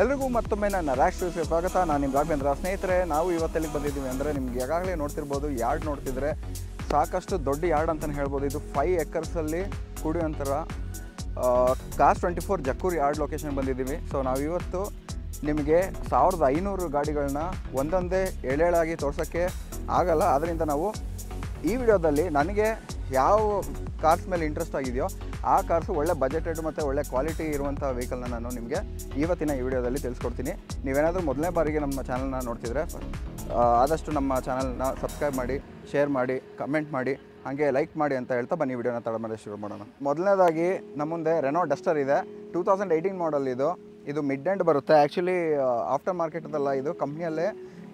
ಎಲ್ರಿಗೂ ಮತ್ತೊಮ್ಮೆ ನನ್ನ ರಾಷ್ಟ್ರೀಯ ಸ್ವಾಗತ. ನಾನು ನಿಮ್ಮ ರಾಘವೇಂದ್ರ. ಸ್ನೇಹಿತರೆ, ನಾವು ಇವತ್ತೆಲ್ಲಿಗೆ ಬಂದಿದ್ದೀವಿ ಅಂದರೆ ನಿಮ್ಗೆ ಈಗಾಗಲೇ ನೋಡ್ತಿರ್ಬೋದು, ಯಾರ್ಡ್ ನೋಡ್ತಿದ್ರೆ ಸಾಕಷ್ಟು ದೊಡ್ಡ ಯಾರ್ಡ್ ಅಂತಲೇ ಹೇಳ್ಬೋದು. ಇದು 5 ಎಕರ್ಸಲ್ಲಿ ಕೂಡಿಯುವಂಥರ ಕಾಸ್ 24 ಜಕ್ಕೂರು ಯಾರ್ಡ್ ಲೊಕೇಶನ್ ಬಂದಿದ್ದೀವಿ. ಸೊ ನಾವಿವತ್ತು ನಿಮಗೆ 1500 ಗಾಡಿಗಳನ್ನ ಒಂದೊಂದೇ ಎಳೆಳಾಗಿ ತೋರ್ಸೋಕ್ಕೆ ಆಗಲ್ಲ. ಆದ್ದರಿಂದ ನಾವು ಈ ವಿಡಿಯೋದಲ್ಲಿ ನನಗೆ ಯಾವ ಕಾರ್ಸ್ ಮೇಲೆ ಇಂಟ್ರೆಸ್ಟ್ ಆಗಿದೆಯೋ ಆ ಕಾರ್ಸು ಒಳ್ಳೆ ಬಜೆಟೆಡ್ ಮತ್ತು ಒಳ್ಳೆ ಕ್ವಾಲಿಟಿ ಇರುವಂಥ ವೆಹಿಕಲ್ನ ನಾನು ನಿಮಗೆ ಇವತ್ತಿನ ಈ ವಿಡಿಯೋದಲ್ಲಿ ತಿಳಿಸ್ಕೊಡ್ತೀನಿ. ನೀವೇನಾದರೂ ಮೊದಲನೇ ಬಾರಿಗೆ ನಮ್ಮ ಚಾನಲ್ನ ನೋಡ್ತಿದ್ರೆ ಆದಷ್ಟು ನಮ್ಮ ಚಾನಲ್ನ ಸಬ್ಸ್ಕ್ರೈಬ್ ಮಾಡಿ, ಶೇರ್ ಮಾಡಿ, ಕಮೆಂಟ್ ಮಾಡಿ, ಹಾಗೆ ಲೈಕ್ ಮಾಡಿ ಅಂತ ಹೇಳ್ತಾ ಬನ್ನಿ ವಿಡಿಯೋನ ತಡ ಮಾಡಿ ಶುರು ಮಾಡೋಣ. ಮೊದಲನೇದಾಗಿ ನಮ್ಮ ಮುಂದೆ ರೆನೋ ಡಸ್ಟರ್ ಇದೆ. 2018 ಮಾಡಲ್ ಇದು ಮಿಡ್ ಎಂಡ್ ಬರುತ್ತೆ. ಆ್ಯಕ್ಚುಲಿ ಆಫ್ಟರ್ ಮಾರ್ಕೆಟದಲ್ಲ, ಇದು ಕಂಪ್ನಿಯಲ್ಲೇ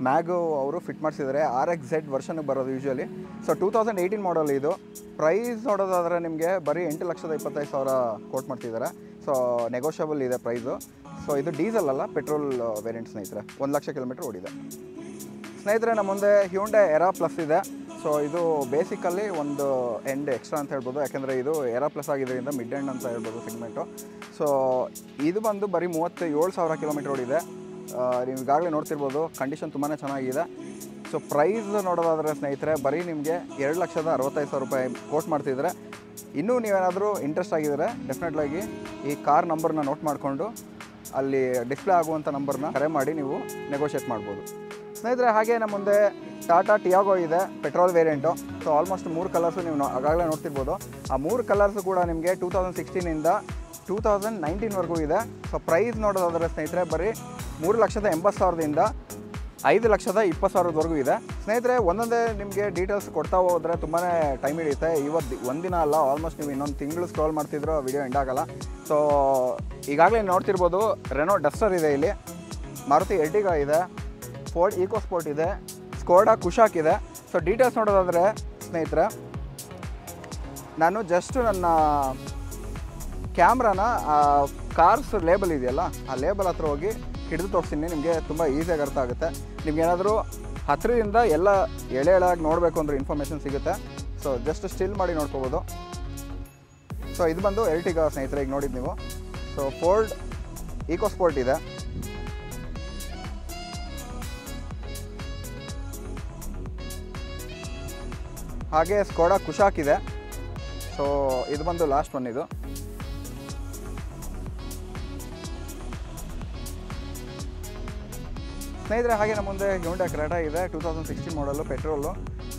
ಮ್ಯಾಗು ಅವರು ಫಿಟ್ ಮಾಡಿಸಿದ್ದಾರೆ. RXZ ವರ್ಷನ್ಗೆ ಬರೋದು ಯೂಶ್ವಲಿ. ಸೊ 2018 ಮಾಡಲ್ ಇದು. ಪ್ರೈಸ್ ನೋಡೋದಾದರೆ ನಿಮಗೆ ಬರೀ 8,25,000 ಕೋಟ್ ಮಾಡ್ತಿದ್ದಾರೆ. ಸೊ ನೆಗೋಷಿಯಬಲ್ ಇದೆ ಪ್ರೈಸು. ಸೊ ಇದು ಡೀಸೆಲ್ ಅಲ್ಲ, ಪೆಟ್ರೋಲ್ ವೇರಿಯಂಟ್ ಸ್ನೇಹಿತರೆ. 1,00,000 ಕಿಲೋಮೀಟ್ರ್ ಓಡಿದೆ ಸ್ನೇಹಿತರೆ. ನಮ್ಮ ಮುಂದೆ ಹ್ಯುಂಡೈ ಎರಾ ಪ್ಲಸ್ ಇದೆ. ಸೊ ಇದು ಬೇಸಿಕಲಿ ಒಂದು ಎಂಡ್ ಎಕ್ಸ್ಟ್ರಾ ಅಂತ ಹೇಳ್ಬೋದು, ಯಾಕೆಂದರೆ ಇದು ಎರಾ ಪ್ಲಸ್ ಆಗಿದ್ದರಿಂದ ಮಿಡ್ ಎಂಡ್ ಅಂತ ಹೇಳ್ಬೋದು ಸೆಗ್ಮೆಂಟು. ಸೊ ಇದು ಬಂದು ಬರೀ 37,000 ಕಿಲೋಮೀಟ್ರ್ ಓಡಿದೆ. ನೀವು ಈಗಾಗಲೇ ನೋಡ್ತಿರ್ಬೋದು, ಕಂಡೀಷನ್ ತುಂಬಾ ಚೆನ್ನಾಗಿದೆ. ಸೊ ಪ್ರೈಸ್ ನೋಡೋದಾದರೆ ಸ್ನೇಹಿತರೆ ಬರೀ ನಿಮಗೆ 2,65,000 ರೂಪಾಯಿ ಕೋಟ್ ಮಾಡ್ತಿದ್ರೆ. ಇನ್ನೂ ನೀವೇನಾದರೂ ಇಂಟ್ರೆಸ್ಟ್ ಆಗಿದ್ದರೆ ಡೆಫಿನೆಟ್ಲಾಗಿ ಈ ಕಾರ್ ನಂಬರ್ನ ನೋಟ್ ಮಾಡಿಕೊಂಡು ಅಲ್ಲಿ ಡಿಸ್ಪ್ಲೇ ಆಗುವಂಥ ನಂಬರ್ನ ಕರೆ ಮಾಡಿ ನೀವು ನೆಗೋಷಿಯೇಟ್ ಮಾಡ್ಬೋದು ಸ್ನೇಹಿತರೆ. ಹಾಗೆ ನಮ್ಮ ಮುಂದೆ ಟಾಟಾ ಟಿಯಾಗೋ ಇದೆ, petrol variant. So almost 3 colours ನೀವು ಆಗಾಗಲೇ ನೋಡ್ತಿರ್ಬೋದು. ಆ 3 ಕಲರ್ಸು ಕೂಡ ನಿಮಗೆ 2016ಇಂದ 2019ವರೆಗೂ ಇದೆ. ಸೊ ಪ್ರೈಸ್ ನೋಡೋದಾದರೆ ಸ್ನೇಹಿತರೆ ಬರೀ 3,80,000ದಿಂದ 5,20,000ವರೆಗೂ ಇದೆ ಸ್ನೇಹಿತರೆ. ಒಂದೊಂದೇ ನಿಮಗೆ ಡೀಟೇಲ್ಸ್ ಕೊಡ್ತಾ ಹೋದರೆ ತುಂಬಾ ಟೈಮ್ ಹಿಡಿಯುತ್ತೆ. ಇವತ್ತು ಒಂದಿನ ಅಲ್ಲ, ಆಲ್ಮೋಸ್ಟ್ ನೀವು ಇನ್ನೊಂದು ತಿಂಗಳು ಸ್ಕ್ರೋಲ್ ಮಾಡ್ತಿದ್ರು ವಿಡಿಯೋ ಎಂಡ್ ಆಗಲ್ಲ. ಸೊ ಈಗಾಗಲೇ ನೋಡ್ತಿರ್ಬೋದು, ರೆನೋ ಡಸ್ಟರ್ ಇದೆ, ಇಲ್ಲಿ ಮಾರುತಿ ಎರ್ಟಿಗಾ ಇದೆ, ಫೋರ್ಡ್ ಈಕೋಸ್ಪೋರ್ಟ್ ಇದೆ, ಸ್ಕೋಡಾ ಕುಶಾಕ್ ಇದೆ. ಸೊ ಡೀಟೇಲ್ಸ್ ನೋಡೋದಾದರೆ ಸ್ನೇಹಿತರೆ, ನಾನು ಜಸ್ಟ್ ನನ್ನ ಕ್ಯಾಮ್ರಾನ ಕಾರ್ಸ್ ಲೇಬಲ್ ಇದೆಯಲ್ಲ ಆ ಲೇಬಲ್ ಹತ್ರ ಹೋಗಿ ಹಿಡಿದು ತೋರಿಸ್ತೀನಿ. ನಿಮಗೆ ತುಂಬ ಈಸಿಯಾಗಿ ಅರ್ಥ ಆಗುತ್ತೆ. ನಿಮ್ಗೇನಾದರೂ ಹತ್ತಿರದಿಂದ ಎಲ್ಲ ಎಳೆಯಾಗಿ ನೋಡಬೇಕು ಅಂದರೆ ಇನ್ಫಾರ್ಮೇಷನ್ ಸಿಗುತ್ತೆ. ಸೊ ಜಸ್ಟ್ ಸ್ಟಿಲ್ ಮಾಡಿ ನೋಡ್ಕೋಬೋದು. ಸೊ ಇದು ಬಂದು ಎರ್ಟಿಗಾ ಸ್ನೇಹಿತರೆ, ಈಗ ನೋಡಿದ್ದು ನೀವು. ಸೊ ಫೋರ್ಡ್ ಈಕೋಸ್ಪೋರ್ಟ್ ಇದೆ, ಹಾಗೆ ಸ್ಕೋಡಾ ಕುಶಾಕ್ ಇದೆ. ಸೊ ಇದು ಬಂದು ಲಾಸ್ಟ್ ಒನ್ ಇದು. ಸ್ನೇಹಿತರೆ ಹಾಗೆ ನಮ್ಮ ಮುಂದೆ ಹ್ಯುಂಡೈ ಕ್ರೆಟಾ ಇದೆ, 2016 ಮಾಡಲು, ಪೆಟ್ರೋಲು.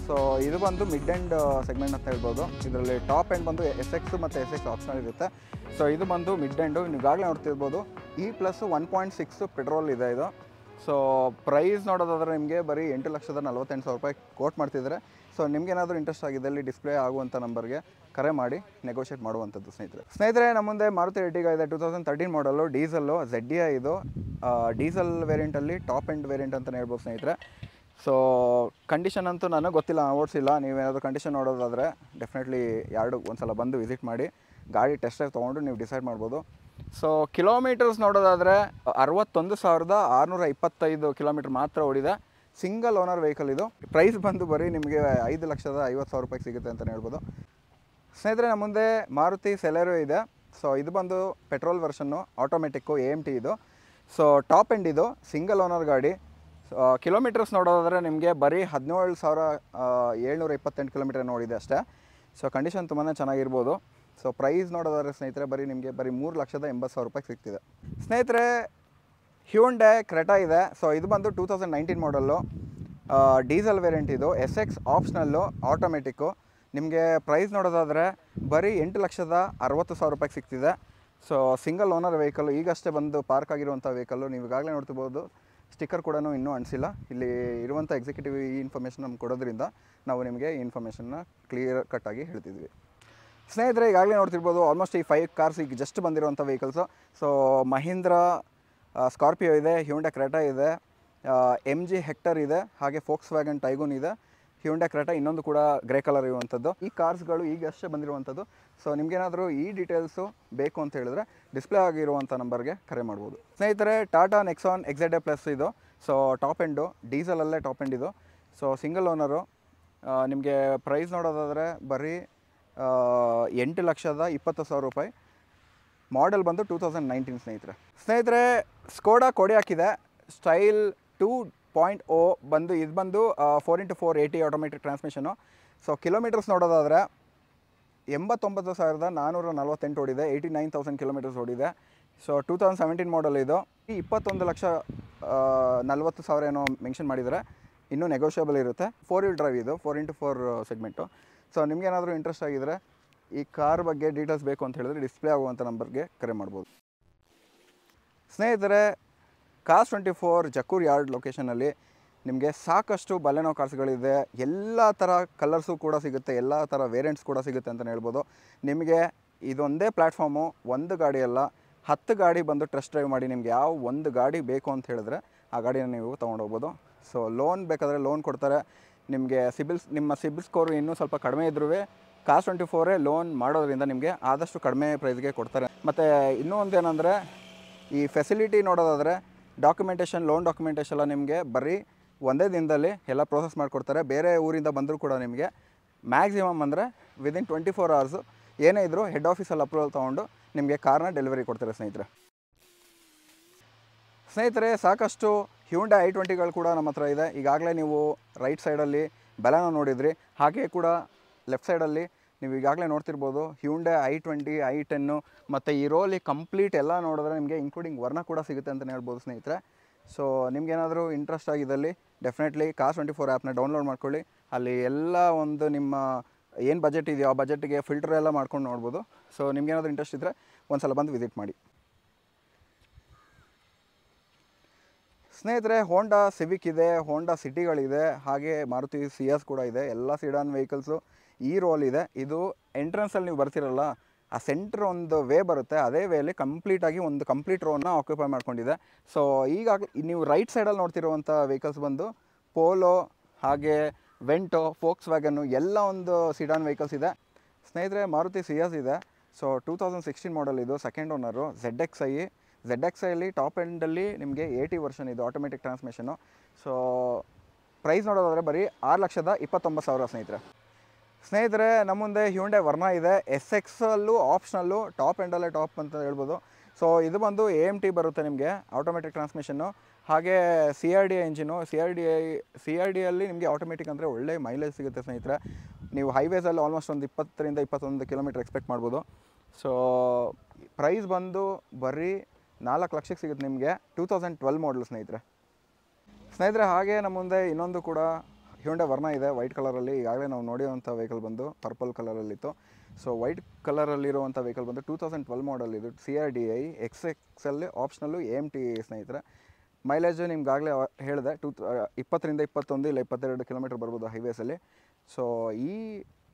ಸೊ ಇದು ಬಂದು ಮಿಡ್ ಎಂಡ್ ಸೆಗ್ಮೆಂಟ್ ಅಂತ ಹೇಳ್ಬೋದು. ಇದರಲ್ಲಿ ಟಾಪ್ ಎಂಡ್ ಬಂದು SX ಮತ್ತು SX ಆಪ್ಷನಲ್ ಇರುತ್ತೆ. ಸೊ ಇದು ಬಂದು ಮಿಡ್ ಎಂಡು. ನೀವು ಈಗಾಗಲೇ ನೋಡ್ತಿರ್ಬೋದು, E+ 1.6 ಪೆಟ್ರೋಲ್ ಇದೆ ಇದು. ಸೊ ಪ್ರೈಸ್ ನೋಡೋದಾದರೆ ನಿಮಗೆ ಬರೀ 8,48,000 ರೂಪಾಯಿ ಕೋಟ್ ಮಾಡ್ತಿದ್ದಾರೆ. ಸೊ ನಿಮ್ಗೇನಾದರೂ ಇಂಟ್ರೆಸ್ಟ್ ಆಗಿದೆ ಅಲ್ಲಿ ಡಿಸ್ಪ್ಲೇ ಆಗುವಂಥ ನಂಬರ್ಗೆ ಕರೆ ಮಾಡಿ ನೆಗೋಷಿಯೇಟ್ ಮಾಡುವಂಥದ್ದು ಸ್ನೇಹಿತರೆ. ನಮ್ಮ ಮುಂದೆ ಮಾರುತಿ ಎರ್ಟಿಗಾ ಇದೆ, 2013 ಮಾಡಲು, ಡೀಸೆಲ್ಲು, ZDI ಇದು. ಡೀಸೆಲ್ ವೇರಿಯಂಟಲ್ಲಿ ಟಾಪ್ ಎಂಡ್ ವೇರಿಯಂಟ್ ಅಂತಲೇ ಹೇಳ್ಬೋದು ಸ್ನೇಹಿತರೆ. ಸೊ ಕಂಡೀಷನ್ ಅಂತೂ ನನಗೆ ಗೊತ್ತಿಲ್ಲ, ಓಡಿಸಿಲ್ಲ. ನೀವೇನಾದರೂ ಕಂಡೀಷನ್ ನೋಡೋದಾದರೆ ಡೆಫಿನೆಟ್ಲಿ ಯಾರ್ಡು ಒಂದು ಬಂದು ವಿಸಿಟ್ ಮಾಡಿ ಗಾಡಿ ಟೆಸ್ಟ್ ಡ್ರೈವ್ ತೊಗೊಂಡು ನೀವು ಡಿಸೈಡ್ ಮಾಡ್ಬೋದು. ಸೊ ಕಿಲೋಮೀಟರ್ಸ್ ನೋಡೋದಾದರೆ 61,625 ಕಿಲೋಮೀಟ್ರ್ ಮಾತ್ರ ಓಡಿದೆ. ಸಿಂಗಲ್ ಓನರ್ ವೆಹಿಕಲ್ ಇದು. ಪ್ರೈಸ್ ಬಂದು ಬರೀ ನಿಮಗೆ 5,50,000 ರೂಪಾಯಿಗೆ ಸಿಗುತ್ತೆ ಅಂತಲೇ ಹೇಳ್ಬೋದು ಸ್ನೇಹಿತರೆ. ನಮ್ಮ ಮುಂದೆ ಮಾರುತಿ ಸೆಲೆರೋ ಇದೆ. ಸೊ ಇದು ಬಂದು ಪೆಟ್ರೋಲ್ ವರ್ಷನ್ನು, ಆಟೋಮೆಟಿಕ್ಕು, AMT ಇದು. ಸೊ ಟಾಪ್ ಎಂಡ್ ಇದು, ಸಿಂಗಲ್ ಓನರ್ ಗಾಡಿ. ಕಿಲೋಮೀಟರ್ಸ್ ನೋಡೋದಾದರೆ ನಿಮಗೆ ಬರೀ 17,728 ಕಿಲೋಮೀಟರ್ ನೋಡಿದೆ ಅಷ್ಟೇ. ಸೊ ಕಂಡೀಷನ್ ತುಂಬಾ ಚೆನ್ನಾಗಿರ್ಬೋದು. ಸೊ ಪ್ರೈಸ್ ನೋಡೋದಾದ್ರೆ ಸ್ನೇಹಿತರೆ ಬರೀ ನಿಮಗೆ ಬರೀ 3,80,000 ರೂಪಾಯಿಗೆ ಸಿಗ್ತಿದೆ ಸ್ನೇಹಿತರೆ. ಹ್ಯುಂಡೈ ಕ್ರೆಟಾ ಇದೆ. ಸೊ ಇದು ಬಂದು 2019 ಮಾಡಲ್ಲು, ಡೀಸೆಲ್ ವೇರಿಯಂಟ್ ಇದು, SX ಆಪ್ಷನಲ್ಲು, ಆಟೋಮೆಟಿಕ್ಕು. ನಿಮಗೆ ಪ್ರೈಸ್ ನೋಡೋದಾದರೆ ಬರೀ 8,60,000 ರೂಪಾಯಿಗೆ ಸಿಗ್ತಿದೆ. ಸೊ ಸಿಂಗಲ್ ಓನರ್ ವೆಹಿಕಲ್ಲು, ಈಗಷ್ಟೇ ಬಂದು ಪಾರ್ಕ್ ಆಗಿರುವಂಥ ವೆಹಿಕಲ್ಲು. ನೀವು ಈಗಾಗಲೇ ನೋಡ್ತಿರ್ಬೋದು, ಸ್ಟಿಕ್ಕರ್ ಕೂಡ ಇನ್ನೂ ಅಂಟಿಸಿಲ್ಲ. ಇಲ್ಲಿ ಇರುವಂಥ ಎಕ್ಸಿಕ್ಯೂಟಿವ್ ಈ ಇನ್ಫಾರ್ಮೇಷನ್ ನಮ್ಗೆ ಕೊಡೋದ್ರಿಂದ ನಾವು ನಿಮಗೆ ಈ ಇನ್ಫಾರ್ಮೇಷನ್ನ ಕ್ಲಿಯರ್ ಕಟ್ಟಾಗಿ ಹೇಳ್ತಿದ್ವಿ. ಸ್ನೇಹಿತರೆ, ಈಗಾಗಲೇ ನೋಡ್ತಿರ್ಬೋದು ಆಲ್ಮೋಸ್ಟ್ ಈ 5 ಕಾರ್ಸ್ ಈಗ ಜಸ್ಟ್ ಬಂದಿರುವಂಥ ವೆಹಿಕಲ್ಸು. ಸೊ ಮಹೀಂದ್ರ ಸ್ಕಾರ್ಪಿಯೋ ಇದೆ, ಹ್ಯುಂಡೈ ಕ್ರೆಟಾ ಇದೆ, MG ಹೆಕ್ಟರ್ ಇದೆ, ಹಾಗೆ ಫೋಕ್ಸ್ ವ್ಯಾಗನ್ ಟೈಗೂನ್ ಇದೆ, ಹ್ಯುಂಡೈ ಕ್ರೆಟಾ ಇನ್ನೊಂದು ಕೂಡ ಗ್ರೇ ಕಲರ್ ಇರುವಂಥದ್ದು. ಈ ಕಾರ್ಸ್ಗಳು ಈಗಷ್ಟೇ ಬಂದಿರುವಂಥದ್ದು. ಸೊ ನಿಮಗೇನಾದರೂ ಈ ಡೀಟೇಲ್ಸು ಬೇಕು ಅಂತ ಹೇಳಿದ್ರೆ ಡಿಸ್ಪ್ಲೇ ಆಗಿರುವಂಥ ನಂಬರ್ಗೆ ಕರೆ ಮಾಡ್ಬೋದು. ಸ್ನೇಹಿತರೆ, ಟಾಟಾ ನೆಕ್ಸಾನ್ XZ+ ಇದು. ಸೊ ಟಾಪ್ ಎಂಡು, ಡೀಸೆಲಲ್ಲೇ ಟಾಪ್ ಎಂಡ್ ಇದು. So single owner. ನಿಮಗೆ ಪ್ರೈಸ್ ನೋಡೋದಾದರೆ ಬರೀ 8,20,000 ರೂಪಾಯಿ. ಮಾಡೆಲ್ ಬಂದು 2019 ಸ್ನೇಹಿತರೆ. ಸ್ಕೋಡಾ ಕೋಡಿಯಾಕ್ ಇದೆ, ಸ್ಟೈಲ್ 2.0 ಬಂದು ಇದು ಬಂದು 4x480 automatic transmission. So kilometres ನೋಡೋದಾದರೆ 89,448 ಓಡಿದೆ, 89,000 ಕಿಲೋಮೀಟರ್ಸ್ ಓಡಿದೆ. ಸೊ 2017 ಮಾಡೆಲ್ ಇದು. 21,40,000 ಏನೋ ಮೆನ್ಷನ್ ಮಾಡಿದರೆ, ಇನ್ನೂ ನೆಗೋಷಿಯಬಲ್ ಇರುತ್ತೆ. 4-wheel ಡ್ರೈವ್ ಇದು, 4x4 ಸೆಗ್ಮೆಂಟು. ಸೊ ನಿಮಗೇನಾದರೂ ಇಂಟ್ರೆಸ್ಟ್ ಆಗಿದರೆ ಈ ಕಾರ್ ಬಗ್ಗೆ ಡೀಟೇಲ್ಸ್ ಬೇಕು ಅಂತ ಹೇಳಿದ್ರೆ ಡಿಸ್ಪ್ಲೇ ಆಗುವಂಥ ನಂಬರ್ಗೆ ಕರೆ ಮಾಡ್ಬೋದು. ಸ್ನೇಹಿತರೆ, ಕಾರ್ಸ್ 24 ಜಕ್ಕೂರ್ ಯಾರ್ಡ್ ಲೊಕೇಶನಲ್ಲಿ ನಿಮಗೆ ಸಾಕಷ್ಟು ಬಲೆನೋ ಕಾರ್ಸ್ಗಳಿದೆ. ಎಲ್ಲ ಥರ ಕಲರ್ಸು ಕೂಡ ಸಿಗುತ್ತೆ, ಎಲ್ಲ ಥರ ವೇರಿಯಂಟ್ಸ್ ಕೂಡ ಸಿಗುತ್ತೆ ಅಂತಲೇ ಹೇಳ್ಬೋದು. ನಿಮಗೆ ಇದೊಂದೇ ಪ್ಲ್ಯಾಟ್ಫಾರ್ಮು, ಒಂದು ಗಾಡಿ ಅಲ್ಲ 10 ಗಾಡಿ ಬಂದು ಟೆಸ್ಟ್ ಡ್ರೈವ್ ಮಾಡಿ ನಿಮ್ಗೆ ಯಾವ ಒಂದು ಗಾಡಿ ಬೇಕು ಅಂತ ಹೇಳಿದ್ರೆ ಆ ಗಾಡಿನ ನೀವು ತೊಗೊಂಡೋಗ್ಬೋದು. ಸೊ ಲೋನ್ ಬೇಕಾದರೆ ಲೋನ್ ಕೊಡ್ತಾರೆ. ನಿಮಗೆ ನಿಮ್ಮ ಸಿಬಿಲ್ ಸ್ಕೋರ್ ಇನ್ನೂ ಸ್ವಲ್ಪ ಕಡಿಮೆ ಇದ್ರೂ ಕಾರ್ಸ್ 24 ಲೋನ್ ಮಾಡೋದ್ರಿಂದ ನಿಮಗೆ ಆದಷ್ಟು ಕಡಿಮೆ ಪ್ರೈಸ್ಗೆ ಕೊಡ್ತಾರೆ. ಮತ್ತು ಇನ್ನೂ ಒಂದು ಏನಂದರೆ, ಈ ಫೆಸಿಲಿಟಿ ನೋಡೋದಾದರೆ ಡಾಕ್ಯುಮೆಂಟೇಷನ್, ಲೋನ್ ಡಾಕ್ಯುಮೆಂಟೇಷನ್ ಎಲ್ಲ ನಿಮಗೆ ಬರೀ ಒಂದೇ ದಿನದಲ್ಲಿ ಎಲ್ಲ ಪ್ರೋಸೆಸ್ ಮಾಡಿಕೊಡ್ತಾರೆ. ಬೇರೆ ಊರಿಂದ ಬಂದರೂ ಕೂಡ ನಿಮಗೆ ಮ್ಯಾಕ್ಸಿಮಮ್ ಅಂದರೆ ವಿದಿನ್ 24 hours ಏನೇ ಇದ್ದರೂ ಹೆಡ್ ಆಫೀಸಲ್ಲಿ ಅಪ್ರೂವಲ್ ತೊಗೊಂಡು ನಿಮಗೆ ಕಾರ್ನ ಡೆಲಿವರಿ ಕೊಡ್ತಾರೆ ಸ್ನೇಹಿತರೆ. ಸಾಕಷ್ಟು ಹ್ಯುಂಡೈ i20ಗಳು ಕೂಡ ನಮ್ಮ ಹತ್ರ ಇದೆ. ಈಗಾಗಲೇ ನೀವು ರೈಟ್ ಸೈಡಲ್ಲಿ ಬಲೆನೋ ನೋಡಿದ್ರಿ, ಹಾಗೆ ಕೂಡ ಲೆಫ್ಟ್ ಸೈಡಲ್ಲಿ ನೀವು ಈಗಾಗಲೇ ನೋಡ್ತಿರ್ಬೋದು ಹ್ಯುಂಡೈ i20, i10 ಮತ್ತು ಈ ರೋಲಿ ಕಂಪ್ಲೀಟ್ ಎಲ್ಲ ನೋಡಿದ್ರೆ ನಿಮಗೆ ಇನ್ಕ್ಲೂಡಿಂಗ್ ವರ್ನ ಕೂಡ ಸಿಗುತ್ತೆ ಅಂತಲೇ ಹೇಳ್ಬೋದು ಸ್ನೇಹಿತರೆ. ಸೊ ನಿಮಗೇನಾದರೂ ಇಂಟ್ರೆಸ್ಟ್ ಆಗಿದ್ದಲ್ಲಿ ಡೆಫಿನೆಟ್ಲಿ ಕಾರ್ಸ್ 24 ಆ್ಯಪ್ನ ಡೌನ್ಲೋಡ್ ಮಾಡ್ಕೊಳ್ಳಿ. ಅಲ್ಲಿ ಎಲ್ಲ ಒಂದು ನಿಮ್ಮ ಏನು ಬಜೆಟ್ ಇದೆಯೋ ಆ ಬಜೆಟ್ಗೆ ಫಿಲ್ಟರ್ ಎಲ್ಲ ಮಾಡ್ಕೊಂಡು ನೋಡ್ಬೋದು. ಸೊ ನಿಮಗೇನಾದರೂ ಇಂಟ್ರೆಸ್ಟ್ ಇದ್ದರೆ ಒಂದು ಸಲ ಬಂದು ವಿಸಿಟ್ ಮಾಡಿ. ಸ್ನೇಹಿತರೆ, ಹೋಂಡಾ ಸಿವಿಕ್ ಇದೆ, ಹೋಂಡಾ ಸಿಟಿಗಳಿದೆ, ಹಾಗೆ ಮಾರುತಿ ಸಿಯಾಸ್ ಕೂಡ ಇದೆ. ಎಲ್ಲ ಸಿಡಾನ್ ವೆಹಿಕಲ್ಸು ಈ ರೋಲ್ ಇದೆ. ಇದು ಎಂಟ್ರೆನ್ಸಲ್ಲಿ ನೀವು ಬರ್ತಿರಲ್ಲ, ಆ ಸೆಂಟ್ರ್ ಒಂದು ವೇ ಬರುತ್ತೆ, ಅದೇ ವೇಲಿ ಕಂಪ್ಲೀಟಾಗಿ ಒಂದು ಕಂಪ್ಲೀಟ್ ರೋನ ಆಕ್ಯುಪೈ ಮಾಡ್ಕೊಂಡಿದೆ. ಸೊ ಈಗಾಗಲೇ ನೀವು ರೈಟ್ ಸೈಡಲ್ಲಿ ನೋಡ್ತಿರುವಂಥ ವೆಹಿಕಲ್ಸ್ ಬಂದು ಪೋಲೋ, ಹಾಗೆ ವೆಂಟೋ, ಫೋಕ್ಸ್ ವ್ಯಾಗನ್ನು ಎಲ್ಲ ಒಂದು ಸಿಡಾನ್ ವೆಹಿಕಲ್ಸ್ ಇದೆ ಸ್ನೇಹಿತರೆ. ಮಾರುತಿ ಸಿಯಾಸ್ ಇದೆ. ಸೊ 2016 ಮಾಡೆಲ್ ಇದು, ಸೆಕೆಂಡ್ ಓನರು. ZXi ಟಾಪ್ ಎಂಡಲ್ಲಿ ನಿಮಗೆ 80 ವರ್ಷನ್ ಇದು, ಆಟೋಮೆಟಿಕ್ ಟ್ರಾನ್ಸ್ಮಿಷನು. ಸೊ ಪ್ರೈಸ್ ನೋಡೋದಾದರೆ ಬರೀ 6,29,000 ಸ್ನೇಹಿತರೆ. ನಮ್ಮ ಮುಂದೆ ಹ್ಯುಂಡೈ ವರ್ನಾ ಇದೆ, SX-ಅಲ್ಲೂ ಆಪ್ಷನಲ್ಲು, ಟಾಪ್ ಎಂಡಲ್ಲೇ ಟಾಪ್ ಅಂತ ಹೇಳ್ಬೋದು. ಸೊ ಇದು ಬಂದು AMT ಬರುತ್ತೆ ನಿಮಗೆ, ಆಟೋಮೆಟಿಕ್ ಟ್ರಾನ್ಸ್ಮಿಷನ್ನು. ಹಾಗೆ CRDI ಇಂಜಿನು. CRDIಯಲ್ಲಿ ನಿಮಗೆ ಆಟೋಮೆಟಿಕ್ ಅಂದರೆ ಒಳ್ಳೆ ಮೈಲೇಜ್ ಸಿಗುತ್ತೆ ಸ್ನೇಹಿತರೆ. ನೀವು ಹೈವೇಸಲ್ಲಿ ಆಲ್ಮೋಸ್ಟ್ ಒಂದು 20ರಿಂದ 21 ಕಿಲೋಮೀಟರ್ ಎಕ್ಸ್ಪೆಕ್ಟ್ ಮಾಡ್ಬೋದು. ಸೊ ಪ್ರೈಸ್ ಬಂದು ಬರೀ 4 ಲಕ್ಷಕ್ಕೆ ಸಿಗುತ್ತೆ ನಿಮಗೆ. 2012 ಮಾಡಲ್ ಸ್ನೇಹಿತರೆ. ಹಾಗೆ ನಮ್ಮ ಮುಂದೆ ಇನ್ನೊಂದು ಕೂಡ ಹ್ಯುಂಡೈ ವರ್ನಾ ಇದೆ, ವೈಟ್ ಕಲರಲ್ಲಿ. ಈಗಾಗಲೇ ನಾವು ನೋಡಿರುವಂಥ ವೆಹಿಕಲ್ ಬಂದು ಪರ್ಪಲ್ ಕಲರಲ್ಲಿತ್ತು. ಸೊ ವೈಟ್ ಕಲರಲ್ಲಿರುವಂಥ ವೆಹಿಕಲ್ ಬಂದು 2012 ಮಾಡಲ್ ಇದು. CRDI XX-ಅಲ್ಲಿ ಆಪ್ಷನಲ್ಲು AMT ಸ್ನೇಹಿತರೆ. ಮೈಲೇಜು ನಿಮ್ಗಾಗಲೇ ಹೇಳಿದೆ, 20ರಿಂದ 21 ಇಲ್ಲ 22 ಕಿಲೋಮೀಟರ್ ಬರ್ಬೋದು ಹೈವೇಸಲ್ಲಿ. ಸೊ ಈ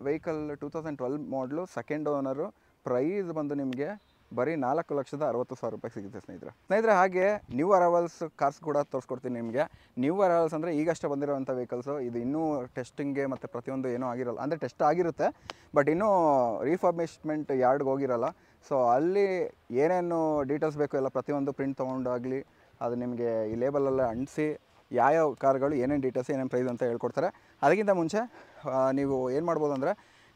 vehicle 2012 model, second owner. Price ಬಂದು ನಿಮಗೆ ಬರೀ 4,60,000 ರೂಪಾಯಿ ಸಿಗುತ್ತೆ ಸ್ನೇಹಿತರೆ. ಹಾಗೆ ನ್ಯೂ ಅರೈವಲ್ಸ್ ಕಾರ್ಸ್ ಕೂಡ ತೋರಿಸ್ಕೊಡ್ತೀನಿ ನಿಮಗೆ. ನ್ಯೂ ಅರೈವಲ್ಸ್ ಅಂದರೆ ಈಗಷ್ಟೇ ಬಂದಿರೋವಂಥ ವೆಹಿಕಲ್ಸು. ಇದು ಇನ್ನೂ ಟೆಸ್ಟಿಂಗ್ಗೆ ಮತ್ತು ಪ್ರತಿಯೊಂದು ಏನೂ ಆಗಿರಲ್ಲ, ಅಂದರೆ ಟೆಸ್ಟ್ ಆಗಿರುತ್ತೆ ಬಟ್ ಇನ್ನೂ ರೀಫರ್ಬಿಶ್ಮೆಂಟ್ ಯಾರ್ಡ್ಗೆ ಹೋಗಿರಲ್ಲ. ಸೊ ಅಲ್ಲಿ ಏನೇನು ಡೀಟೇಲ್ಸ್ ಬೇಕು ಎಲ್ಲ ಪ್ರತಿಯೊಂದು ಪ್ರಿಂಟ್ ತೊಗೊಂಡಾಗಲಿ ಅದು ನಿಮಗೆ ಈ ಲೇಬಲಲ್ಲೇ ಅಂಟಿಸಿ ಯಾವ್ಯಾವ ಕಾರ್ಗಳು ಏನೇನು ಡೀಟೇಲ್ಸ್, ಏನೇನು ಪ್ರೈಸ್ ಅಂತ ಹೇಳ್ಕೊಡ್ತಾರೆ. ಅದಕ್ಕಿಂತ ಮುಂಚೆ ನೀವು ಏನು ಮಾಡ್ಬೋದು ಅಂದರೆ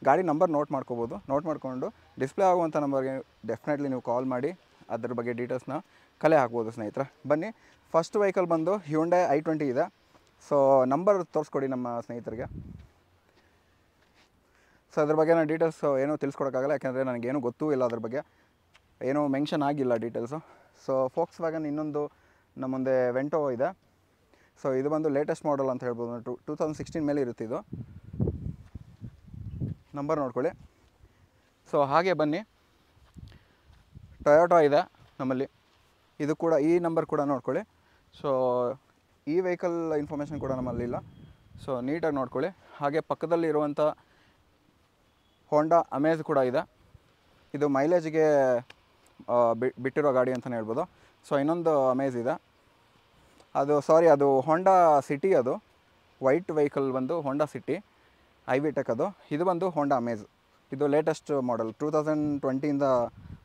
ಗಾಡಿ ನಂಬರ್ ನೋಟ್ ಮಾಡ್ಕೋಬೋದು. ನೋಟ್ ಮಾಡಿಕೊಂಡು ಡಿಸ್ಪ್ಲೇ ಆಗುವಂಥ ನಂಬರ್ಗೆ ಡೆಫಿನೆಟ್ಲಿ ನೀವು ಕಾಲ್ ಮಾಡಿ ಅದ್ರ ಬಗ್ಗೆ ಡೀಟೇಲ್ಸ್ನ ಕಲೆ ಹಾಕ್ಬೋದು ಸ್ನೇಹಿತರೆ. ಬನ್ನಿ, ಫಸ್ಟ್ ವೆಹಿಕಲ್ ಬಂದು ಹ್ಯುಂಡೈ i20 ಇದೆ. ಸೊ ನಂಬರ್ ತೋರಿಸ್ಕೊಡಿ ನಮ್ಮ ಸ್ನೇಹಿತರಿಗೆ. ಸೊ ಅದ್ರ ಬಗ್ಗೆ ನಾನು ಡೀಟೇಲ್ಸ್ ಏನೂ ತಿಳಿಸ್ಕೊಡೋಕ್ಕಾಗಲ್ಲ, ಯಾಕೆಂದರೆ ನನಗೇನು ಗೊತ್ತೂ ಇಲ್ಲ, ಅದ್ರ ಬಗ್ಗೆ ಏನೂ ಮೆನ್ಷನ್ ಆಗಿಲ್ಲ ಡೀಟೇಲ್ಸು. ಸೊ ಫೋಕ್ಸ್ ವ್ಯಾಗನ್ ಇನ್ನೊಂದು ನಮ್ಮ ಮುಂದೆ ವೆಂಟೋ ಇದೆ. ಸೊ ಇದು ಬಂದು ಲೇಟೆಸ್ಟ್ ಮಾಡಲ್ ಅಂತ ಹೇಳ್ಬೋದು, 2016 ಮೇಲೆ ಇರುತ್ತೆ ಇದು. ನಂಬರ್ ನೋಡ್ಕೊಳ್ಳಿ. ಸೊ ಹಾಗೆ ಬನ್ನಿ, ಟೊಯೋಟಾ ಇದೆ ನಮ್ಮಲ್ಲಿ, ಇದು ಕೂಡ ಈ ನಂಬರ್ ಕೂಡ ನೋಡ್ಕೊಳ್ಳಿ. ಸೊ ಈ ವೆಹಿಕಲ್ ಇನ್ಫಾರ್ಮೇಷನ್ ಕೂಡ ನಮ್ಮಲ್ಲಿಲ್ಲ, ಸೊ ನೀಟಾಗಿ ನೋಡ್ಕೊಳ್ಳಿ. ಹಾಗೆ ಪಕ್ಕದಲ್ಲಿ ಇರುವಂಥ ಹೋಂಡಾ ಅಮೇಜ್ ಕೂಡ ಇದೆ. ಇದು ಮೈಲೇಜ್ಗೆ ಬಿಟ್ಟಿರೋ ಗಾಡಿ ಅಂತಲೇ ಹೇಳ್ಬೋದು. ಸೊ ಇನ್ನೊಂದು ಅಮೇಜ್ ಇದೆ, ಅದು ಹೋಂಡಾ ಸಿಟಿ, ಅದು ವೈಟ್ ವೆಹಿಕಲ್ ಬಂದು ಹೋಂಡಾ ಸಿಟಿ ಐವಿಟೆಕ್. ಇದು ಬಂದು ಹೋಂಡಾ ಅಮೇಜ್. ಇದು ಲೇಟೆಸ್ಟ್ ಮಾಡೆಲ್ 2020ಇಂದ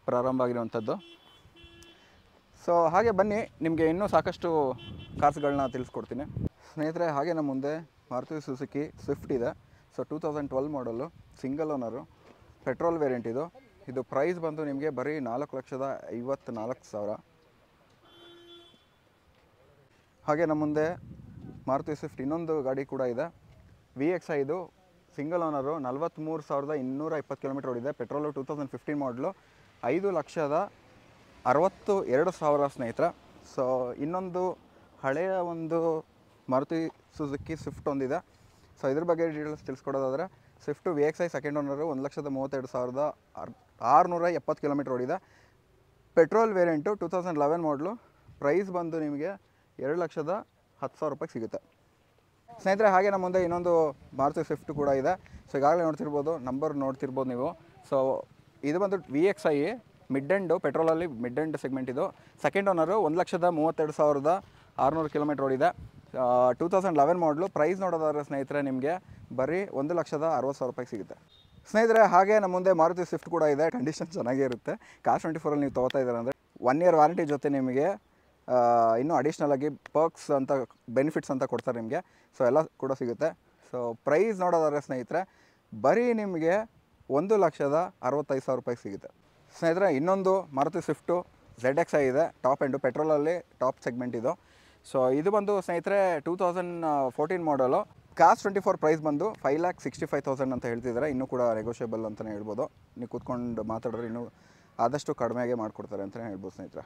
ಪ್ರಾರಂಭ ಆಗಿರುವಂಥದ್ದು. ಸೊ ಹಾಗೆ ಬನ್ನಿ, ನಿಮಗೆ ಇನ್ನೂ ಸಾಕಷ್ಟು ಕಾರ್ಸ್ಗಳನ್ನ ತಿಳಿಸ್ಕೊಡ್ತೀನಿ ಸ್ನೇಹಿತರೆ. ಹಾಗೆ ನಮ್ಮ ಮುಂದೆ ಮಾರುತಿ ಸುಜುಕಿ ಸ್ವಿಫ್ಟ್ ಇದೆ. ಸೊ 2012 ಮಾಡಲು, ಸಿಂಗಲ್ ಓನರು, ಪೆಟ್ರೋಲ್ ವೇರಿಯಂಟ್. ಇದು ಪ್ರೈಸ್ ಬಂದು ನಿಮಗೆ ಬರೀ 4,54,000. ಹಾಗೆ ನಮ್ಮ ಮುಂದೆ ಮಾರುತಿ ಸ್ವಿಫ್ಟ್ ಇನ್ನೊಂದು ಗಾಡಿ ಕೂಡ ಇದೆ, VXi. ಇದು ಸಿಂಗಲ್ ಓನರು, 43,220 ಕಿಲೋಮೀಟರ್ ಓಡಿದೆ. ಪೆಟ್ರೋಲು 2015 ಮಾಡಲು, 5,62,000 ಸ್ನೇಹಿತರೆ. ಸೊ ಇನ್ನೊಂದು ಹಳೆಯ ಒಂದು ಮಾರುತಿ ಸುಜುಕಿ ಸ್ವಿಫ್ಟ್ ಒಂದಿದೆ. ಸೊ ಇದ್ರ ಬಗ್ಗೆ ಡೀಟೇಲ್ಸ್ ತಿಳಿಸ್ಕೊಡೋದಾದರೆ, Swift VXi second owner, 1,32,670 kilometre ಓಡಿದೆ. Petrol variant 2011 model. ಪ್ರೈಸ್ ಬಂದು ನಿಮಗೆ 2,10,000 ಸಿಗುತ್ತೆ ಸ್ನೇಹಿತರೆ. ಹಾಗೆ ನಮ್ಮ ಮುಂದೆ ಇನ್ನೊಂದು ಮಾರುತಿ ಸ್ವಿಫ್ಟ್ ಕೂಡ ಇದೆ. ಸೊ ಈಗಾಗಲೇ ನಂಬರ್ ನೋಡ್ತಿರ್ಬೋದು ನೀವು. ಸೊ ಇದು ಬಂದು VXi ಮಿಡ್ ಎಂಡು, ಪೆಟ್ರೋಲಲ್ಲಿ ಮಿಡ್ ಎಂಡ್ ಸೆಗ್ಮೆಂಟ್. ಇದು ಸೆಕೆಂಡ್ ಓನರು, 1,32,600 ಕಿಲೋಮೀಟರ್ ಓಡಿದೆ. 2011 ಮಾಡಲು. ಪ್ರೈಸ್ ನೋಡೋದಾದ್ರೆ ಸ್ನೇಹಿತರೆ ನಿಮಗೆ ಬರೀ 1,60,000 ಸಿಗುತ್ತೆ ಸ್ನೇಹಿತರೆ. ಹಾಗೆ ನಮ್ಮ ಮುಂದೆ ಮಾರುತಿ ಸ್ವಿಫ್ಟ್ ಕೂಡ ಇದೆ. ಕಂಡೀಷನ್ ಚೆನ್ನಾಗೇ ಇರುತ್ತೆ. ಕಾರ್ 24ಅಲ್ಲಿ ನೀವು ತೊಗೋತಾ ಇದ್ದಾರೆ ಅಂದರೆ 1 ಇಯರ್ ವಾರಂಟಿ ಜೊತೆ ನಿಮಗೆ ಇನ್ನೂ ಅಡಿಷ್ನಲ್ ಆಗಿ ಪರ್ಕ್ಸ್ ಅಂತ, ಬೆನಿಫಿಟ್ಸ್ ಅಂತ ಕೊಡ್ತಾರೆ ನಿಮಗೆ. ಸೊ ಎಲ್ಲ ಕೂಡ ಸಿಗುತ್ತೆ. ಸೊ ಪ್ರೈಸ್ ನೋಡೋದಾದ್ರೆ ಸ್ನೇಹಿತರೆ ಬರೀ ನಿಮಗೆ 1,65,000 ಸಿಗುತ್ತೆ ಸ್ನೇಹಿತರೆ. ಇನ್ನೊಂದು ಮಾರುತಿ ಸ್ವಿಫ್ಟು ZXi ಇದೆ, ಟಾಪ್ ಎಂಡು, ಪೆಟ್ರೋಲಲ್ಲಿ ಟಾಪ್ ಸೆಗ್ಮೆಂಟ್. ಸೊ ಇದು ಬಂದು ಸ್ನೇಹಿತರೆ 2014 ಮಾಡಲು. ಕಾರ್ 24 ಪ್ರೈಸ್ ಬಂದು 5,65,000 ಅಂತ ಹೇಳ್ತಿದ್ದಾರೆ. ಇನ್ನೂ ಕೂಡ ನೆಗೋಷಿಯಬಲ್ ಅಂತಲೇ ಹೇಳ್ಬೋದು. ನೀವು ಕೂತ್ಕೊಂಡು ಮಾತಾಡಿದ್ರೆ ಇನ್ನೂ ಆದಷ್ಟು ಕಡಿಮೆಗೆ ಮಾಡಿಕೊಡ್ತಾರೆ ಅಂತಲೇ ಹೇಳ್ಬೋದು ಸ್ನೇಹಿತರೆ.